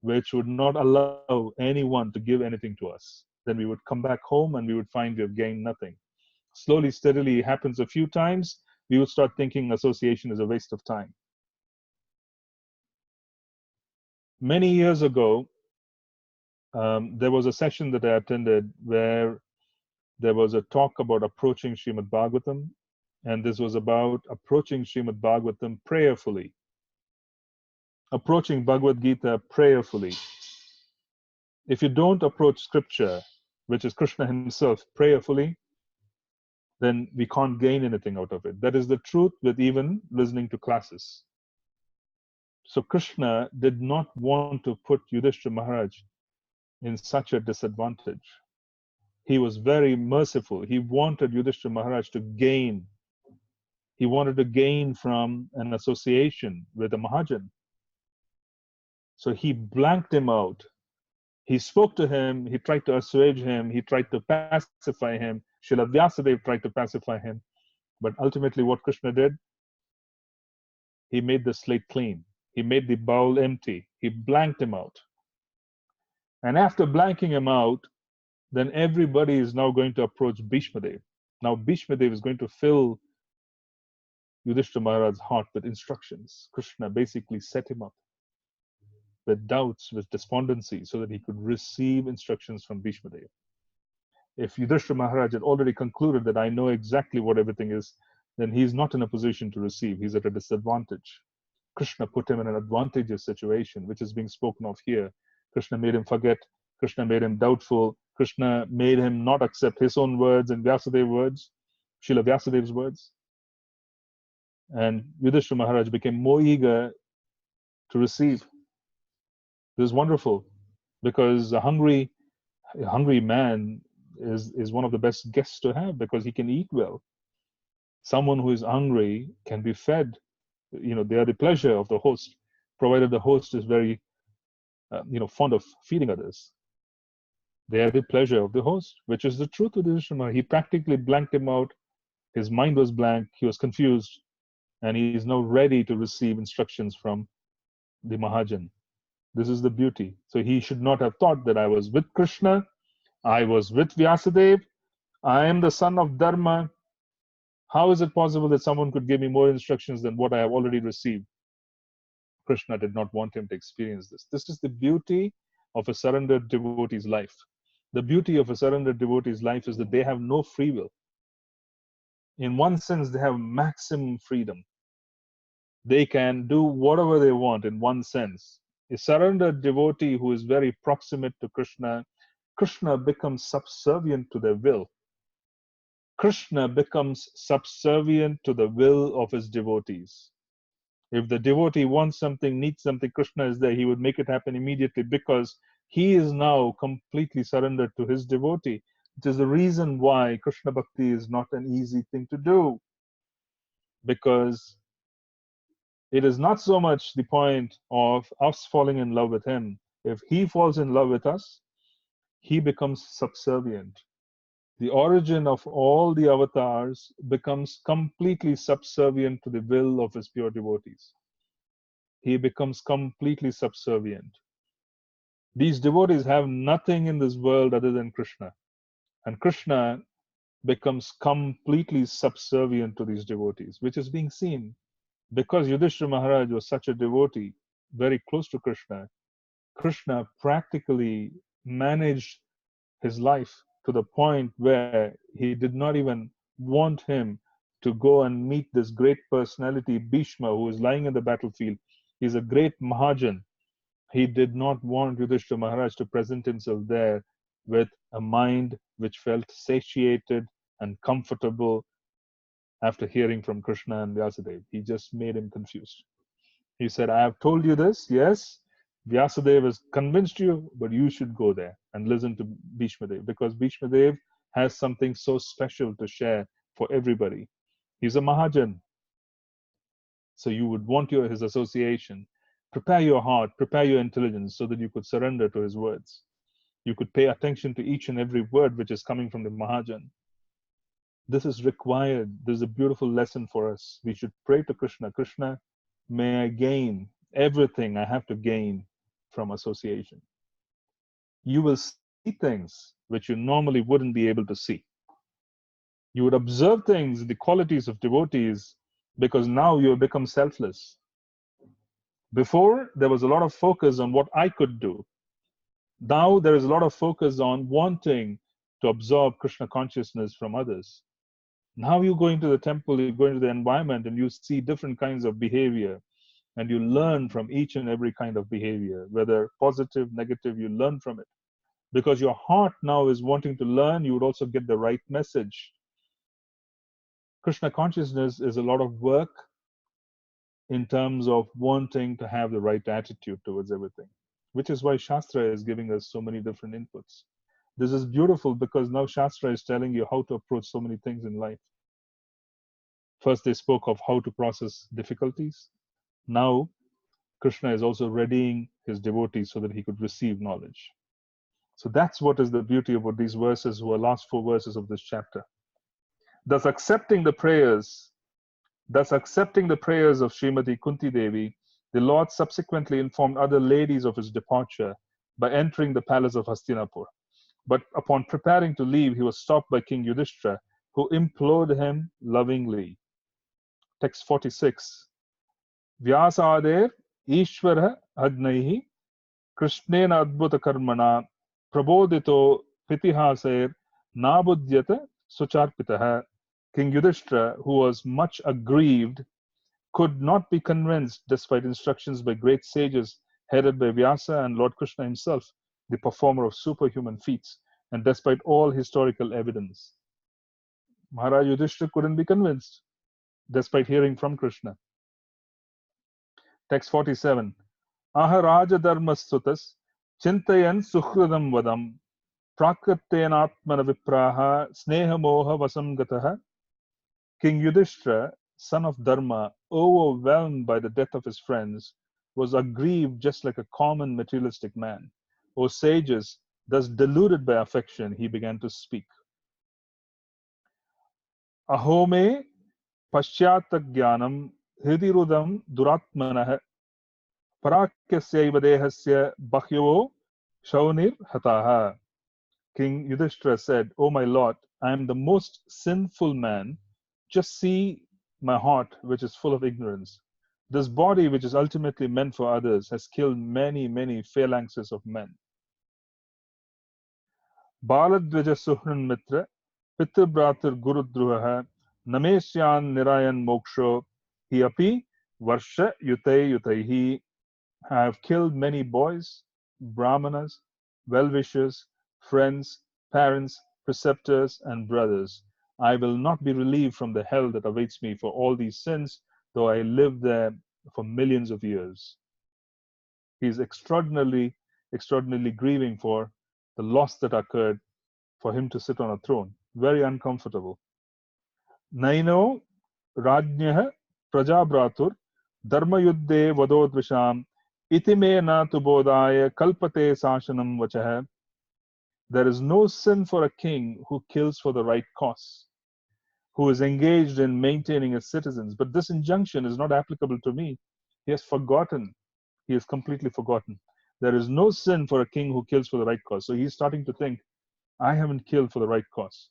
which would not allow anyone to give anything to us. Then we would come back home and we would find we have gained nothing. Slowly, steadily, it happens a few times. We would start thinking association is a waste of time. Many years ago, there was a session that I attended where there was a talk about approaching Srimad Bhagavatam, and this was about approaching Srimad Bhagavatam prayerfully, approaching Bhagavad Gita prayerfully. If you don't approach scripture, which is Krishna himself, prayerfully, then we can't gain anything out of it. That is the truth with even listening to classes. So Krishna did not want to put Yudhishthira Maharaj in such a disadvantage. He was very merciful. He wanted Yudhishthira Maharaj to gain. He wanted to gain from an association with a Mahajan. So he blanked him out. He spoke to him, he tried to assuage him, he tried to pacify him. Srila Vyasadeva tried to pacify him. But ultimately what Krishna did, he made the slate clean. He made the bowl empty. He blanked him out. And after blanking him out, then everybody is now going to approach Bhishma Dev. Now Bhishma Dev is going to fill Yudhishthira Maharaj's heart with instructions. Krishna basically set him up with doubts, with despondency, so that he could receive instructions from Bhishma Dev. If Yudhishthira Maharaj had already concluded that I know exactly what everything is, then he's not in a position to receive. He's at a disadvantage. Krishna put him in an advantageous situation, which is being spoken of here. Krishna made him forget. Krishna made him doubtful. Krishna made him not accept his own words and Vyasadev's words, Srila Vyasadev's words. And Yudhishthira Maharaj became more eager to receive. This is wonderful, because a hungry man is one of the best guests to have, because he can eat well. Someone who is hungry can be fed. They are the pleasure of the host, provided the host is very fond of feeding others. They are the pleasure of the host, which is the truth of the Yudhishthira. He practically blanked him out His mind was blank, he was confused, and he is now ready to receive instructions from the Mahajan. This is the beauty. So he should not have thought that I was with Krishna, I was with Vyasadeva, I am the son of Dharma. How is it possible that someone could give me more instructions than what I have already received? Krishna did not want him to experience this. This is the beauty of a surrendered devotee's life. The beauty of a surrendered devotee's life is that they have no free will. In one sense, they have maximum freedom. They can do whatever they want in one sense. A surrendered devotee who is very proximate to Krishna, Krishna becomes subservient to their will. Krishna becomes subservient to the will of his devotees. If the devotee wants something, needs something, Krishna is there. He would make it happen immediately because he is now completely surrendered to his devotee. It is the reason why Krishna Bhakti is not an easy thing to do. Because it is not so much the point of us falling in love with him. If he falls in love with us, he becomes subservient. The origin of all the avatars becomes completely subservient to the will of his pure devotees. He becomes completely subservient. These devotees have nothing in this world other than Krishna. And Krishna becomes completely subservient to these devotees, which is being seen. Because Yudhishthira Maharaj was such a devotee, very close to Krishna, Krishna practically managed his life to the point where he did not even want him to go and meet this great personality, Bhishma, who is lying in the battlefield. He's a great Mahajan. He did not want Yudhishthira Maharaj to present himself there with a mind which felt satiated and comfortable after hearing from Krishna and Vyasadeva. He just made him confused. He said, I have told you this, yes, Vyasadeva has convinced you, but you should go there and listen to Bhishma Dev, because Bhishma Dev has something so special to share for everybody. He's a Mahajan. So you would want his association. Prepare your heart, prepare your intelligence so that you could surrender to his words. You could pay attention to each and every word which is coming from the Mahajan. This is required. This is a beautiful lesson for us. We should pray to Krishna. Krishna, may I gain everything I have to gain from association. You will see things which you normally wouldn't be able to see. You would observe things, the qualities of devotees, because now you have become selfless. Before, there was a lot of focus on what I could do. Now there is a lot of focus on wanting to absorb Krishna consciousness from others. Now you go into the temple, you go into the environment, and you see different kinds of behavior, and you learn from each and every kind of behavior, whether positive, negative, you learn from it. Because your heart now is wanting to learn, you would also get the right message. Krishna consciousness is a lot of work in terms of wanting to have the right attitude towards everything, which is why Shastra is giving us so many different inputs. This is beautiful because now Shastra is telling you how to approach so many things in life. First, they spoke of how to process difficulties. Now, Krishna is also readying his devotees so that he could receive knowledge. So that's what is the beauty about these verses, who are last 4 verses of this chapter. Thus accepting the prayers of Srimati Kuntī Devi, the Lord subsequently informed other ladies of his departure by entering the palace of Hastinapur. But upon preparing to leave, he was stopped by King Yudhishthira, who implored him lovingly. Text 46. Vyasadev Ishvara Agnaihi Krishnena Adbhuta Karmana Prabodhito Pitihaser Nabudyata Sucharpitaha. King Yudhishthira, who was much aggrieved, could not be convinced despite instructions by great sages headed by Vyasa and Lord Krishna himself, the performer of superhuman feats, and despite all historical evidence. Maharaj Yudhishthira couldn't be convinced despite hearing from Krishna. Text 47. Aharaja dharmastutas chintayan suhridam vadam prakrtenatmana vipraha snehamoha vasamgataha. King Yudhishthira, son of Dharma, overwhelmed by the death of his friends, was aggrieved just like a common materialistic man. O sages, thus deluded by affection, he began to speak. Ahome Pashyatagyanam Hridirudam Duratmanah Parakyasya Dehasya Bhakyo Shaunir Hataha. King Yudhishthira said, O my lord, I am the most sinful man. Just see my heart, which is full of ignorance. This body, which is ultimately meant for others, has killed many, many phalanxes of men. Baladvija Suhran Mitra, Pitrabratir Gurudruha, Namesyan Nirayan Moksho, Hiapi, Varsha Yutay Yutaihi. I have killed many boys, brahmanas, well-wishers, friends, parents, preceptors, and brothers. I will not be relieved from the hell that awaits me for all these sins, though I live there for millions of years. He is extraordinarily grieving for the loss that occurred for him to sit on a throne. Very uncomfortable. Naino Rajnyah Prajabratur Dharmayuddhe Vadodvisham Itime na tubodaya kalpate sashanam vachah. There is no sin for a king who kills for the right cause, who is engaged in maintaining his citizens. But this injunction is not applicable to me. He has forgotten. He has completely forgotten. There is no sin for a king who kills for the right cause. So he's starting to think, I haven't killed for the right cause.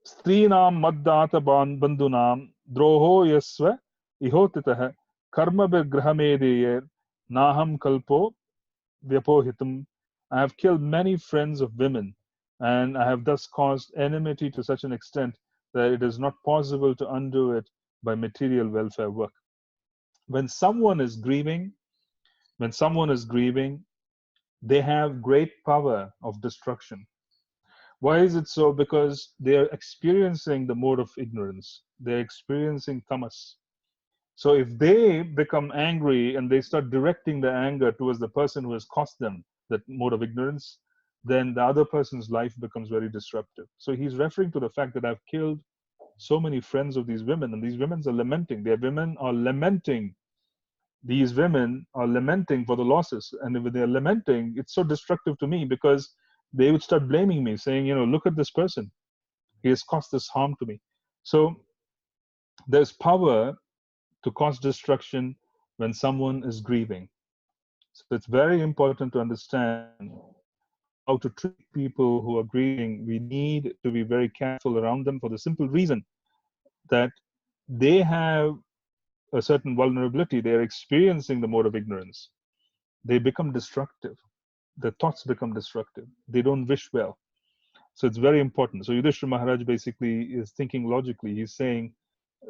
Strinam maddata bandunam droho yasva ihotitah karma grahamedeye naham kalpo vyapohitam. I have killed many friends of women, and I have thus caused enmity to such an extent that it is not possible to undo it by material welfare work. When someone is grieving, they have great power of destruction. Why is it so? Because they are experiencing the mode of ignorance. They're experiencing tamas. So if they become angry and they start directing their anger towards the person who has caused them that mode of ignorance, then the other person's life becomes very disruptive. So he's referring to the fact that I've killed so many friends of these women, and these women are lamenting. These women are lamenting for the losses. And if they're lamenting, it's so destructive to me because they would start blaming me, saying, look at this person. He has caused this harm to me. So there's power to cause destruction when someone is grieving. So it's very important to understand how to treat people who are grieving. We need to be very careful around them for the simple reason that they have a certain vulnerability. They're experiencing the mode of ignorance. They become destructive. Their thoughts become destructive. They don't wish well. So it's very important. So Yudhishthira Maharaj basically is thinking logically. He's saying,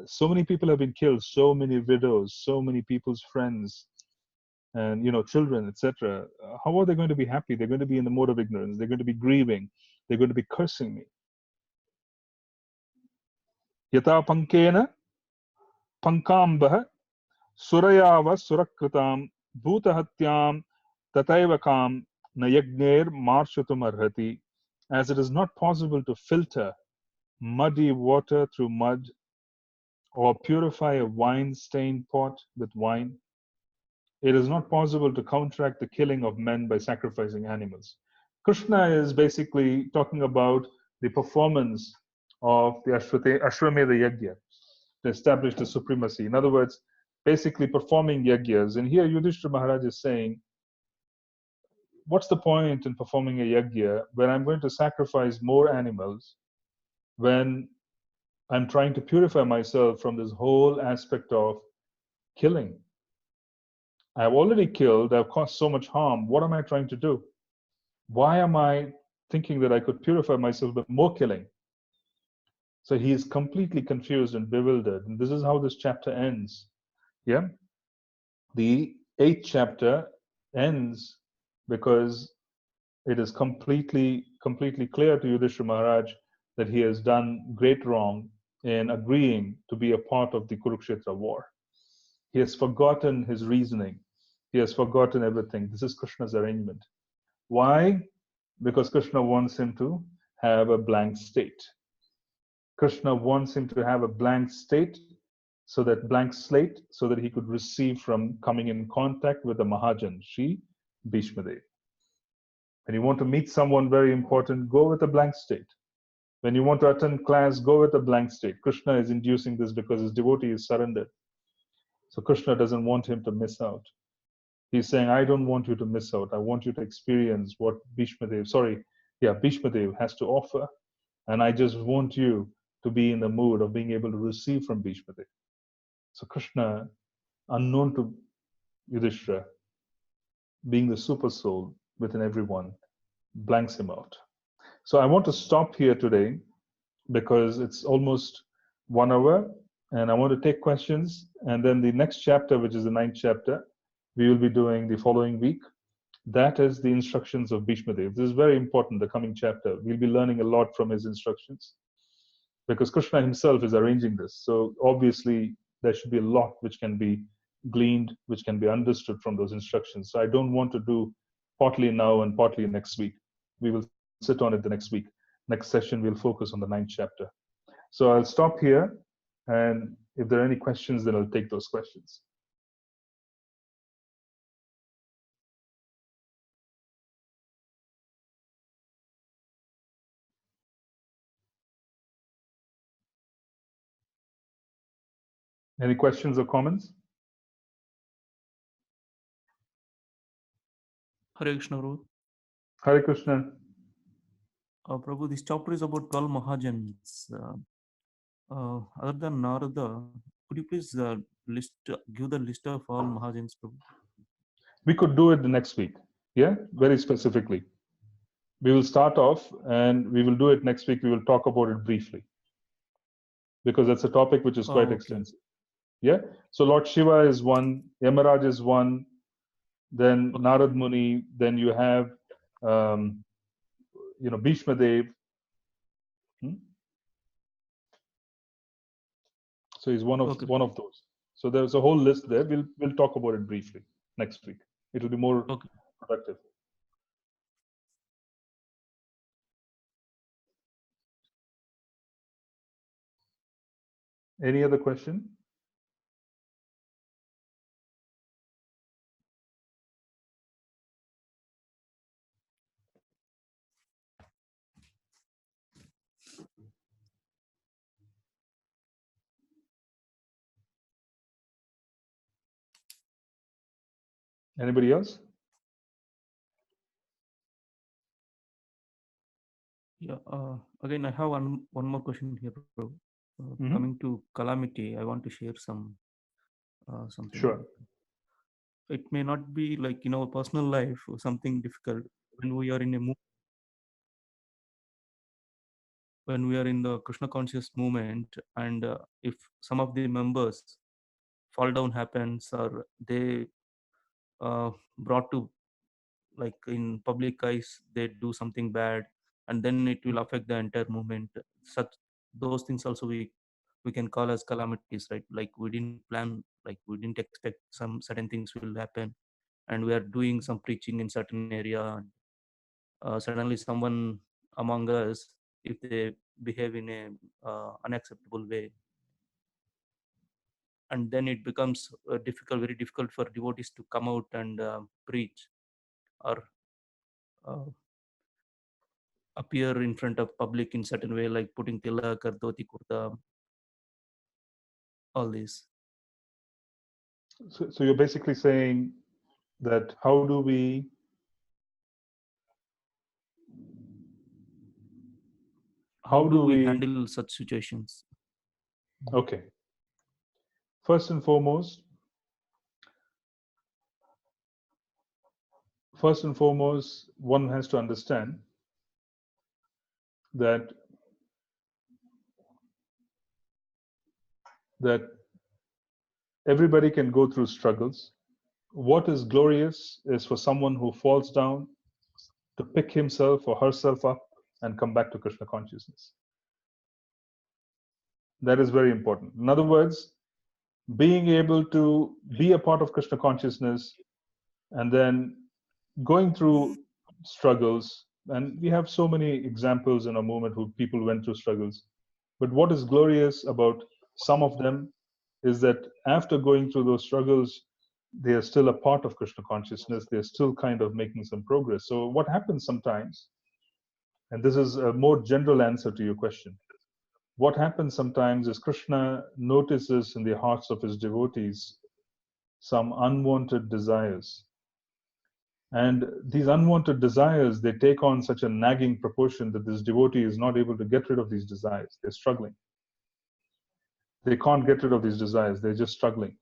so many people have been killed, so many widows, so many people's friends, and children, etc. How are they going to be happy? They're going to be in the mode of ignorance. They're going to be grieving. They're going to be cursing me. Yata pankena pankambah surayava surakritam bhutahatyam tataivakam nayagner marshutum arhati. As it is not possible to filter muddy water through mud or purify a wine-stained pot with wine, it is not possible to counteract the killing of men by sacrificing animals. Krishna is basically talking about the performance of the Ashwamedha Yajna to establish the supremacy. In other words, basically performing yajnas. And here Yudhishthira Maharaj is saying, what's the point in performing a yajna when I'm going to sacrifice more animals, when I'm trying to purify myself from this whole aspect of killing? I've already killed, I've caused so much harm. What am I trying to do? Why am I thinking that I could purify myself by more killing? So he is completely confused and bewildered. And this is how this chapter ends. Yeah? The 8th chapter ends because it is completely clear to Yudhishthira Maharaj that he has done great wrong in agreeing to be a part of the Kurukshetra war. He has forgotten his reasoning. He has forgotten everything. This is Krishna's arrangement. Why? Because Krishna wants him to have a blank state. Krishna wants him to have a blank state, so that he could receive from coming in contact with the Mahajan, Sri Bhishmadev. When you want to meet someone very important, go with a blank state. When you want to attend class, go with a blank state. Krishna is inducing this because his devotee is surrendered. So Krishna doesn't want him to miss out. He's saying, I don't want you to miss out. I want you to experience what Bhishma Dev has to offer. And I just want you to be in the mood of being able to receive from Bhishma Dev. So Krishna, unknown to Yudhishthira, being the super soul within everyone, blanks him out. So I want to stop here today because it's almost 1 hour and I want to take questions. And then the next chapter, which is the 9th chapter, we will be doing the following week. That is the instructions of Bhishma Dev. This is very important, the coming chapter. We'll be learning a lot from his instructions because Krishna himself is arranging this. So obviously, there should be a lot which can be gleaned, which can be understood from those instructions. So I don't want to do partly now and partly next week. We will sit on it the next week. Next session, we'll focus on the 9th chapter. So I'll stop here. And if there are any questions, then I'll take those questions. Any questions or comments? Hare Krishna, Prabhu. Hare Krishna. Prabhu, this chapter is about 12 Mahajans. Other than Narada, could you please give the list of all Mahajans, Prabhu? We could do it the next week. Yeah, very specifically. We will start off and we will do it next week. We will talk about it briefly because that's a topic which is quite extensive. Yeah. So Lord Shiva is one, Yamaraj is one, then Narad Muni, then you have, Bhishma Dev. So he's one of those. So there's a whole list there. We'll talk about it briefly next week. It will be more productive. Any other question? Anybody else? Yeah. Again, I have one more question here, Prabhu. Coming to calamity, I want to share something. Sure. It may not be like in our personal life or something difficult when we are in when we are in the Krishna conscious movement, and if some of the members fall down happens or they brought to like in public eyes they do something bad, and then it will affect the entire movement. Such those things also we can call as calamities, right? Like we didn't plan, like we didn't expect some certain things will happen, and we are doing some preaching in certain area, and suddenly someone among us, if they behave in a unacceptable way, and then it becomes very difficult for devotees to come out and preach or appear in front of public in certain way, like putting tilak or dhoti kurta, all this. So you're basically saying that how do we handle such situations? Okay. First and foremost, one has to understand that everybody can go through struggles. What is glorious is for someone who falls down to pick himself or herself up and come back to Krishna consciousness. That is very important. In other words, being able to be a part of Krishna consciousness and then going through struggles, and we have so many examples in our movement who people went through struggles. But what is glorious about some of them is that after going through those struggles, they are still a part of Krishna consciousness. They're still kind of making some progress. So what happens sometimes And this is a more general answer to your question. What happens sometimes is Krishna notices in the hearts of his devotees some unwanted desires. And these unwanted desires, they take on such a nagging proportion that this devotee is not able to get rid of these desires. They're struggling. They can't get rid of these desires. They're just struggling.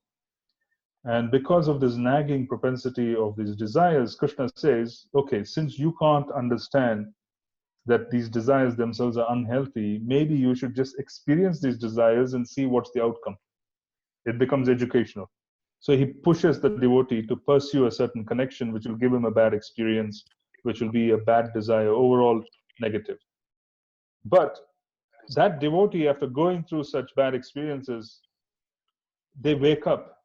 And because of this nagging propensity of these desires, Krishna says, okay, since you can't understand that these desires themselves are unhealthy, maybe you should just experience these desires and see what's the outcome. It becomes educational. So he pushes the devotee to pursue a certain connection which will give him a bad experience, which will be a bad desire, overall negative. But that devotee, after going through such bad experiences, they wake up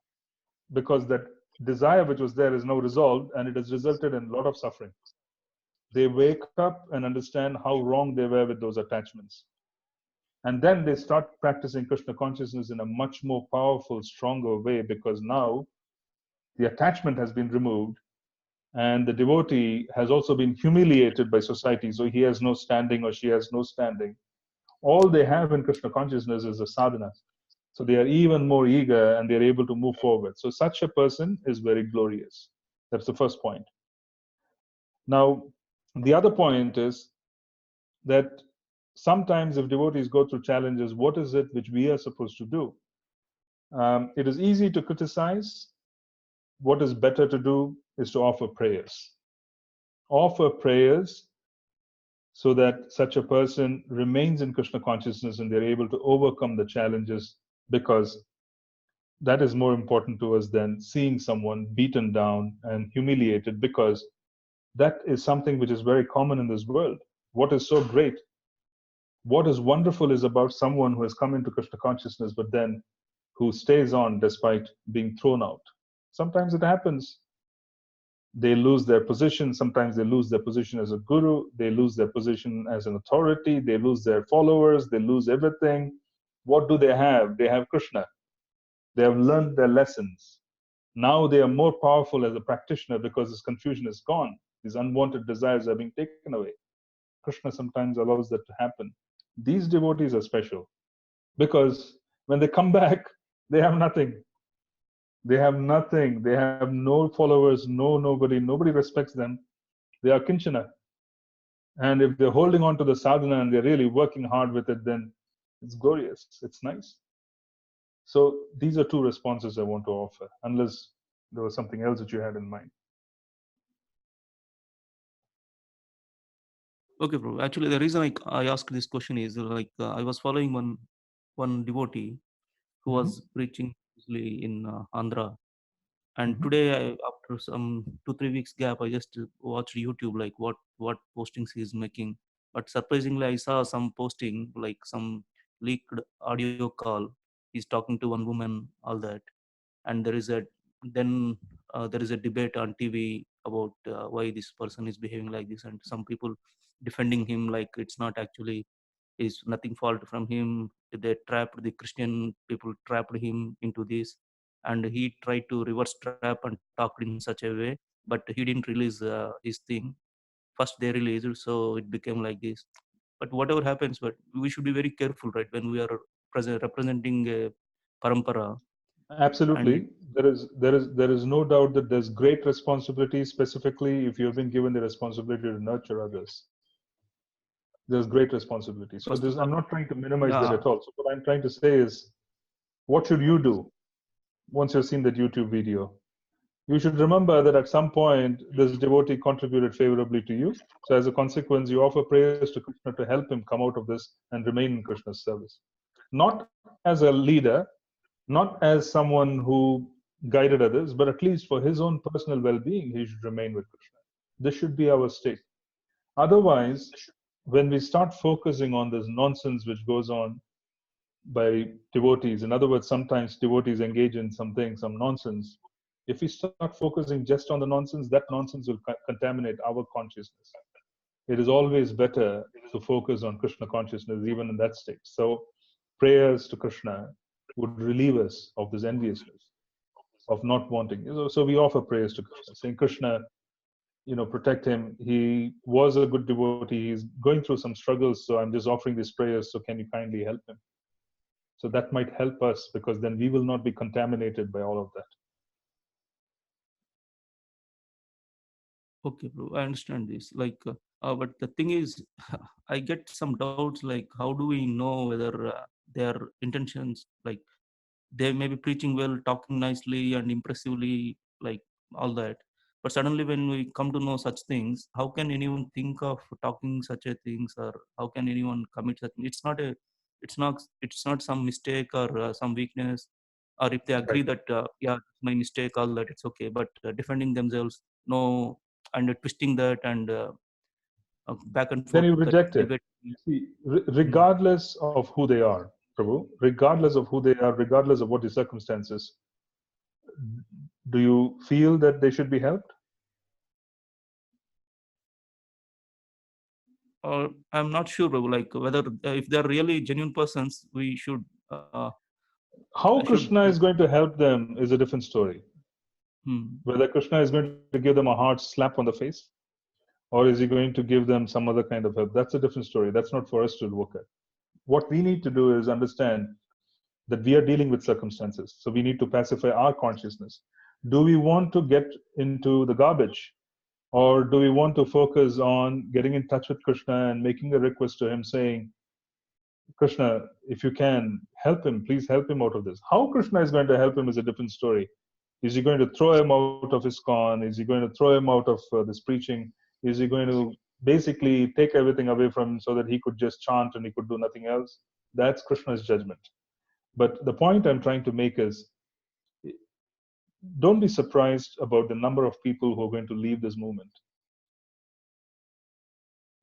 because that desire which was there is now resolved, and it has resulted in a lot of suffering. They wake up and understand how wrong they were with those attachments. And then they start practicing Krishna consciousness in a much more powerful, stronger way, because now the attachment has been removed and the devotee has also been humiliated by society. So he has no standing or she has no standing. All they have in Krishna consciousness is a sadhana. So they are even more eager and they're able to move forward. So such a person is very glorious. That's the first point. Now, the other point is that sometimes if devotees go through challenges, what is it which we are supposed to do? It is easy to criticize. What is better to do is to offer prayers. Offer prayers so that such a person remains in Krishna consciousness and they're able to overcome the challenges, because that is more important to us than seeing someone beaten down and humiliated, because that is something which is very common in this world. What is so great, what is wonderful is about someone who has come into Krishna consciousness but then who stays on despite being thrown out. Sometimes it happens. They lose their position. Sometimes they lose their position as a guru. They lose their position as an authority. They lose their followers. They lose everything. What do they have? They have Krishna. They have learned their lessons. Now they are more powerful as a practitioner because this confusion is gone. These unwanted desires are being taken away. Krishna sometimes allows that to happen. These devotees are special because when they come back, they have nothing. They have nothing. They have no followers, no nobody. Nobody respects them. They are kinchana. And if they're holding on to the sadhana and they're really working hard with it, then it's glorious. It's nice. So these are two responses I want to offer, unless there was something else that you had in mind. Okay, bro. Actually, the reason I asked this question is like I was following one devotee who was preaching mostly in Andhra. And today, after some 2-3 weeks gap, I just watched YouTube, like what postings he is making. But surprisingly, I saw some posting, like some leaked audio call. He's talking to one woman, all that, and there is a debate on TV about why this person is behaving like this, and some people defending him like it's not actually is nothing fault from him. They trapped the Christian people, trapped him into this, and he tried to reverse trap and talked in such a way, but he didn't release his thing. First they released, so it became like this. But whatever happens, but we should be very careful, right, when we are representing a parampara. And Absolutely. There is no doubt that there's great responsibility, specifically if you've been given the responsibility to nurture others. There's great responsibility. So first of I'm all, not trying to minimize that yeah, at all. So what I'm trying to say is, what should you do once you've seen that YouTube video? You should remember that at some point this devotee contributed favorably to you. So as a consequence, you offer prayers to Krishna to help him come out of this and remain in Krishna's service. Not as a leader, not as someone who guided others, but at least for his own personal well-being, he should remain with Krishna. This should be our state. Otherwise, when we start focusing on this nonsense which goes on by devotees, in other words, sometimes devotees engage in something, some nonsense. If we start focusing just on the nonsense, that nonsense will contaminate our consciousness. It is always better to focus on Krishna consciousness, even in that state. So, prayers to Krishna would relieve us of this enviousness, of not wanting. So we offer prayers to Krishna, saying, Krishna, protect him. He was a good devotee. He's going through some struggles, so I'm just offering these prayers. So can you kindly help him? So that might help us, because then we will not be contaminated by all of that. Okay, bro, I understand this. But the thing is, I get some doubts. Like, how do we know whether their intentions, like, they may be preaching well, talking nicely and impressively, like all that. But suddenly, when we come to know such things, how can anyone think of talking such a things, or how can anyone commit such? It's not some mistake or some weakness, or if they agree Right. that yeah, it's my mistake, all that, it's okay. But defending themselves, no, and twisting that and back and Then forth you that reject it. debate. See, Hmm. regardless of who they are, Prabhu, regardless of who they are, regardless of what the circumstances, do you feel that they should be helped? Or I'm not sure, bro, like whether if they're really genuine persons, we should. I How should. Krishna is going to help them is a different story. Hmm. Whether Krishna is going to give them a hard slap on the face, or is he going to give them some other kind of help, that's a different story. That's not for us to look at. What we need to do is understand that we are dealing with circumstances. So we need to pacify our consciousness. Do we want to get into the garbage? Or do we want to focus on getting in touch with Krishna and making a request to him saying, Krishna, if you can help him, please help him out of this. How Krishna is going to help him is a different story. Is he going to throw him out of his cont? Is he going to throw him out of this preaching? Is he going to basically take everything away from him so that he could just chant and he could do nothing else? That's Krishna's judgment. But the point I'm trying to make is, don't be surprised about the number of people who are going to leave this movement.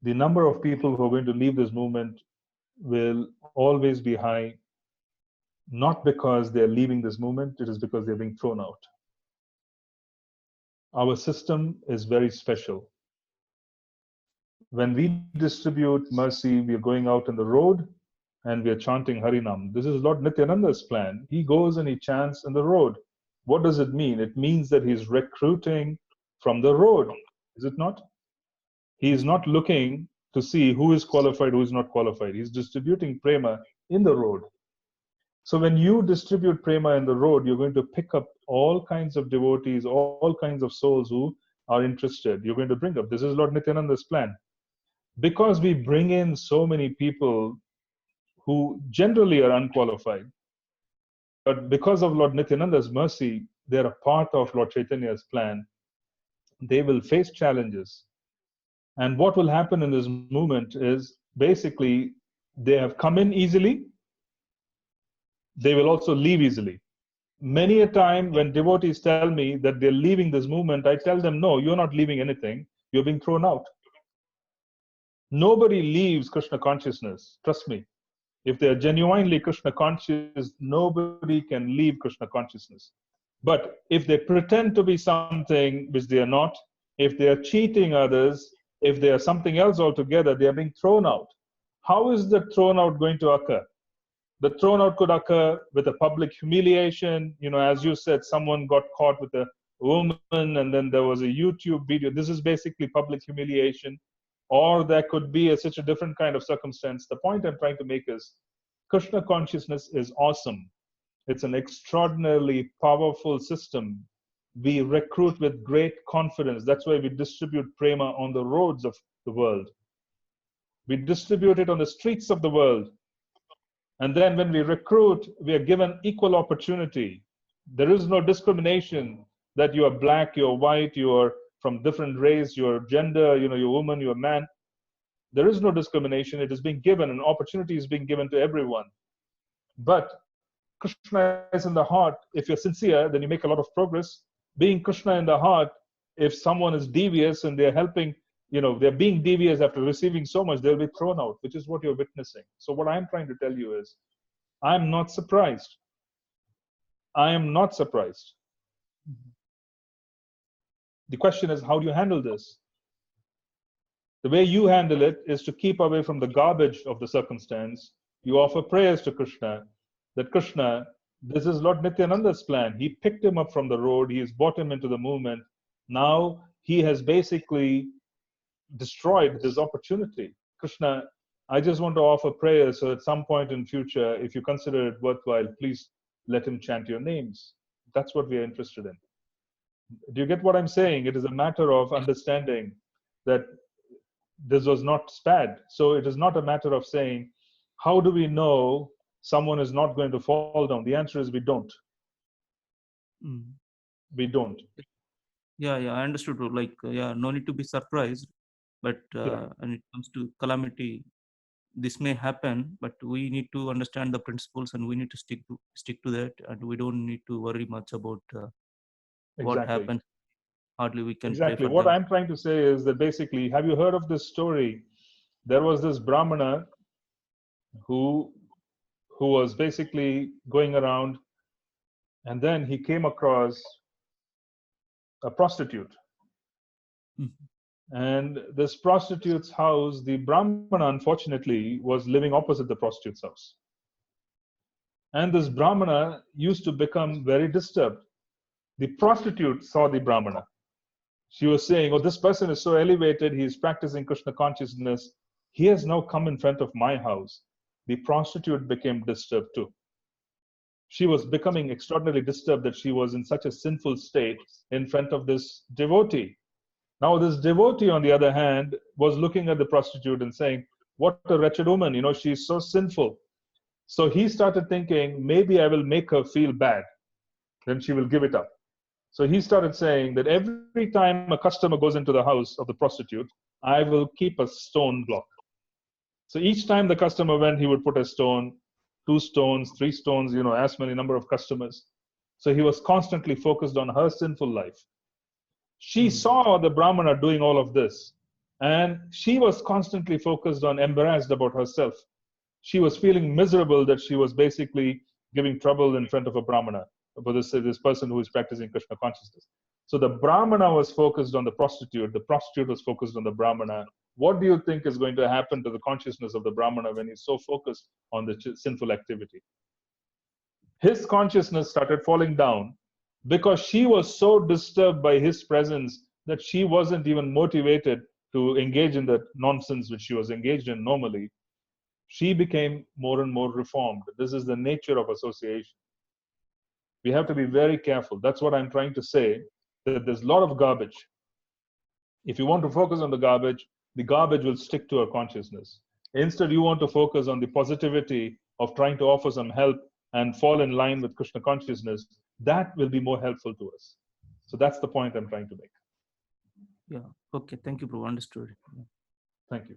The number of people who are going to leave this movement will always be high, not because they're leaving this movement, it is because they're being thrown out. Our system is very special. When we distribute mercy, we are going out on the road and we are chanting Harinam. This is Lord Nityananda's plan. He goes and he chants on the road. What does it mean? It means that he's recruiting from the road, is it not? He is not looking to see who is qualified, who is not qualified. He's distributing prema in the road. So when you distribute prema in the road, you're going to pick up all kinds of devotees, all kinds of souls who are interested. You're going to bring up. This is Lord Nityananda's plan. Because we bring in so many people who generally are unqualified, but because of Lord Nityananda's mercy, they're a part of Lord Chaitanya's plan. They will face challenges. And what will happen in this movement is basically they have come in easily, they will also leave easily. Many a time when devotees tell me that they're leaving this movement, I tell them, no, you're not leaving anything, you're being thrown out. Nobody leaves Krishna consciousness, trust me. If they are genuinely Krishna conscious, nobody can leave Krishna consciousness. But if they pretend to be something which they are not, if they are cheating others, if they are something else altogether, they are being thrown out. How is the thrown out going to occur? The thrown out could occur with a public humiliation. As you said, someone got caught with a woman and then there was a YouTube video. This is basically public humiliation. Or there could be such a different kind of circumstance. The point I'm trying to make is Krishna consciousness is awesome. It's an extraordinarily powerful system. We recruit with great confidence. That's why we distribute prema on the roads of the world. We distribute it on the streets of the world. And then when we recruit, we are given equal opportunity. There is no discrimination that you are black, you're white, you're from different race, you're gender, you're woman, you're man. There is no discrimination. It is being given, an opportunity is being given to everyone. But Krishna is in the heart. If you're sincere, then you make a lot of progress. Being Krishna in the heart, if someone is devious and they're helping, they're being devious after receiving so much, they'll be thrown out, which is what you're witnessing. So what I'm trying to tell you is, I'm not surprised. I am not surprised. The question is, how do you handle this? The way you handle it is to keep away from the garbage of the circumstance. You offer prayers to Krishna, that Krishna, this is Lord Nityananda's plan. He picked him up from the road. He has brought him into the movement. Now he has basically destroyed this opportunity. Krishna, I just want to offer prayer, so at some point in future, if you consider it worthwhile, please let him chant your names. That's what we are interested in. Do you get what I'm saying? It is a matter of understanding that this was not spared. So it is not a matter of saying, how do we know someone is not going to fall down? The answer is we don't. Mm. We don't. Yeah, I understood. Like, no need to be surprised. But Yeah. when it comes to calamity, this may happen, but we need to understand the principles and we need to stick to that, and we don't need to worry much about what Exactly. happens. Hardly we can pray Exactly. for What them. I'm trying to say is that basically, have you heard of this story? There was this Brahmana who was basically going around, and then he came across a prostitute. Mhm. And this prostitute's house, the Brahmana unfortunately was living opposite the prostitute's house. And this Brahmana used to become very disturbed. The prostitute saw the Brahmana. She was saying, oh, this person is so elevated, he is practicing Krishna consciousness. He has now come in front of my house. The prostitute became disturbed too. She was becoming extraordinarily disturbed that she was in such a sinful state in front of this devotee. Now, this devotee, on the other hand, was looking at the prostitute and saying, what a wretched woman, she's so sinful. So he started thinking, maybe I will make her feel bad, then she will give it up. So he started saying that every time a customer goes into the house of the prostitute, I will keep a stone block. So each time the customer went, he would put a stone, 2 stones, 3 stones, as many number of customers. So he was constantly focused on her sinful life. She saw the Brahmana doing all of this, and she was constantly focused on, embarrassed about herself. She was feeling miserable that she was basically giving trouble in front of a Brahmana, about this person who is practicing Krishna consciousness. So the Brahmana was focused on the prostitute was focused on the Brahmana. What do you think is going to happen to the consciousness of the Brahmana when he's so focused on the sinful activity? His consciousness started falling down because she was so disturbed by his presence that she wasn't even motivated to engage in the nonsense which she was engaged in normally. She became more and more reformed. This is the nature of association. We have to be very careful. That's what I'm trying to say, that there's a lot of garbage. If you want to focus on the garbage will stick to our consciousness. Instead, you want to focus on the positivity of trying to offer some help and fall in line with Krishna consciousness. That will be more helpful to us. So that's the point I'm trying to make. Yeah. Okay. Thank you, bro. Understood. Yeah. Thank you.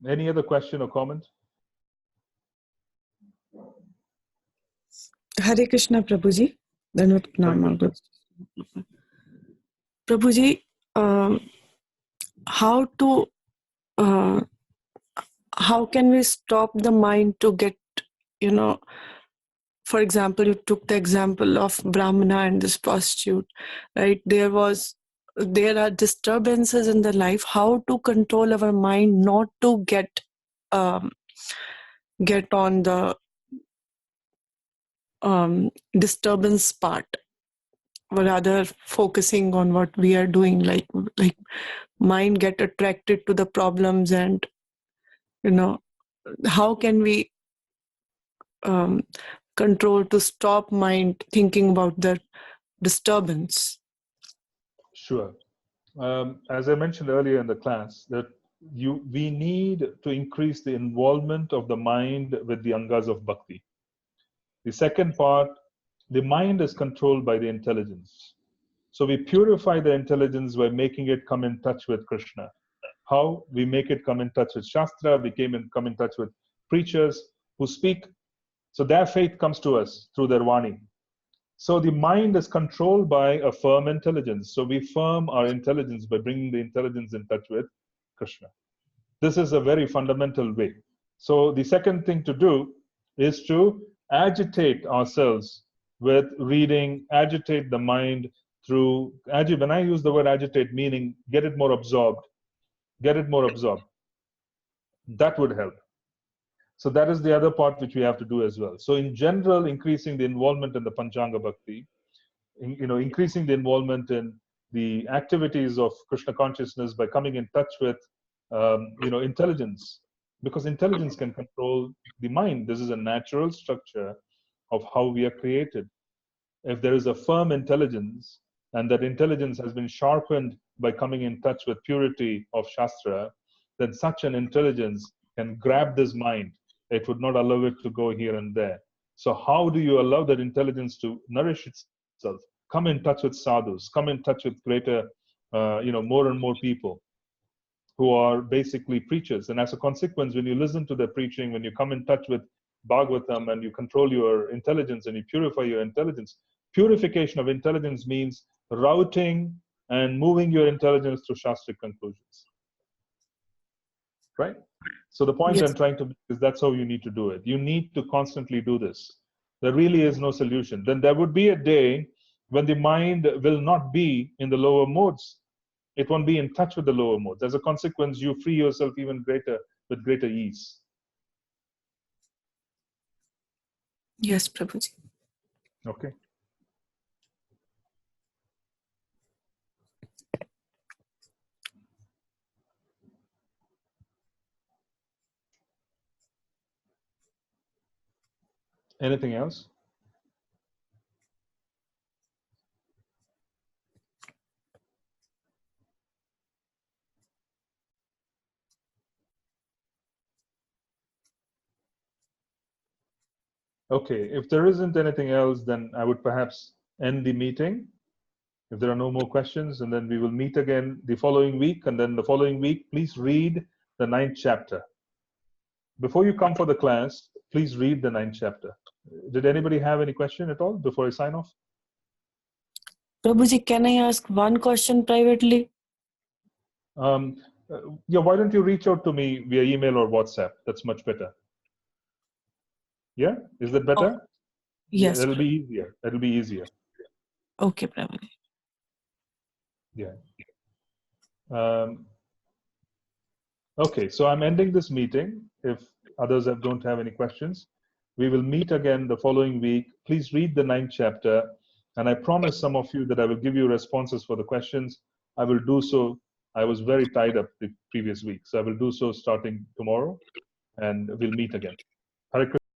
Any other question or comment? Hare Krishna, Prabhuji. Prabhuji, how can we stop the mind to get, for example, you took the example of Brahmana and this prostitute, right? There are disturbances in the life. How to control our mind not to get on the disturbance part, or rather focusing on what we are doing, like mind get attracted to the problems, and how can we control to stop mind thinking about the disturbance? Sure. As I mentioned earlier in the class, that we need to increase the involvement of the mind with the angas of bhakti. The second part, the mind is controlled by the intelligence. So we purify the intelligence by making it come in touch with Krishna. How? We make it come in touch with Shastra, we come in touch with preachers who speak. So their faith comes to us through their Vani. So the mind is controlled by a firm intelligence. So we firm our intelligence by bringing the intelligence in touch with Krishna. This is a very fundamental way. So the second thing to do is to agitate ourselves with reading, agitate the mind through, when I use the word agitate, meaning get it more absorbed, that would help. So that is the other part which we have to do as well. So in general, increasing the involvement in the Panchanga Bhakti. increasing the involvement in the activities of Krishna consciousness by coming in touch with, intelligence, because intelligence can control the mind. This is a natural structure of how we are created. If there is a firm intelligence, and that intelligence has been sharpened by coming in touch with purity of Shastra, then such an intelligence can grab this mind. It would not allow it to go here and there. So how do you allow that intelligence to nourish itself? Come in touch with sadhus, come in touch with greater, more and more people who are basically preachers. And as a consequence, when you listen to their preaching, when you come in touch with Bhagavatam and you control your intelligence and you purify your intelligence, purification of intelligence means routing and moving your intelligence to Shastric conclusions. Right? So the point Yes. I'm trying to make is that's how you need to do it. You need to constantly do this. There really is no solution. Then there would be a day when the mind will not be in the lower modes. It won't be in touch with the lower modes. As a consequence, you free yourself even greater with greater ease. Yes, Prabhuji. Okay. Anything else? Okay, if there isn't anything else, then I would perhaps end the meeting. If there are no more questions, and then we will meet again the following week. And then the following week, please read the 9th chapter. Before you come for the class, please read the 9th chapter. Did anybody have any question at all before I sign off? Prabhuji, can I ask one question privately? Yeah, why don't you reach out to me via email or WhatsApp? That's much better. Yeah, is that better? Oh, yes. It'll be easier. It'll be easier. Okay, Prabhuji. Yeah. Okay, so I'm ending this meeting. If others don't have any questions, we will meet again the following week. Please read the 9th chapter. And I promise some of you that I will give you responses for the questions. I will do so. I was very tied up the previous week. So I will do so starting tomorrow. And we'll meet again. Hare Krishna.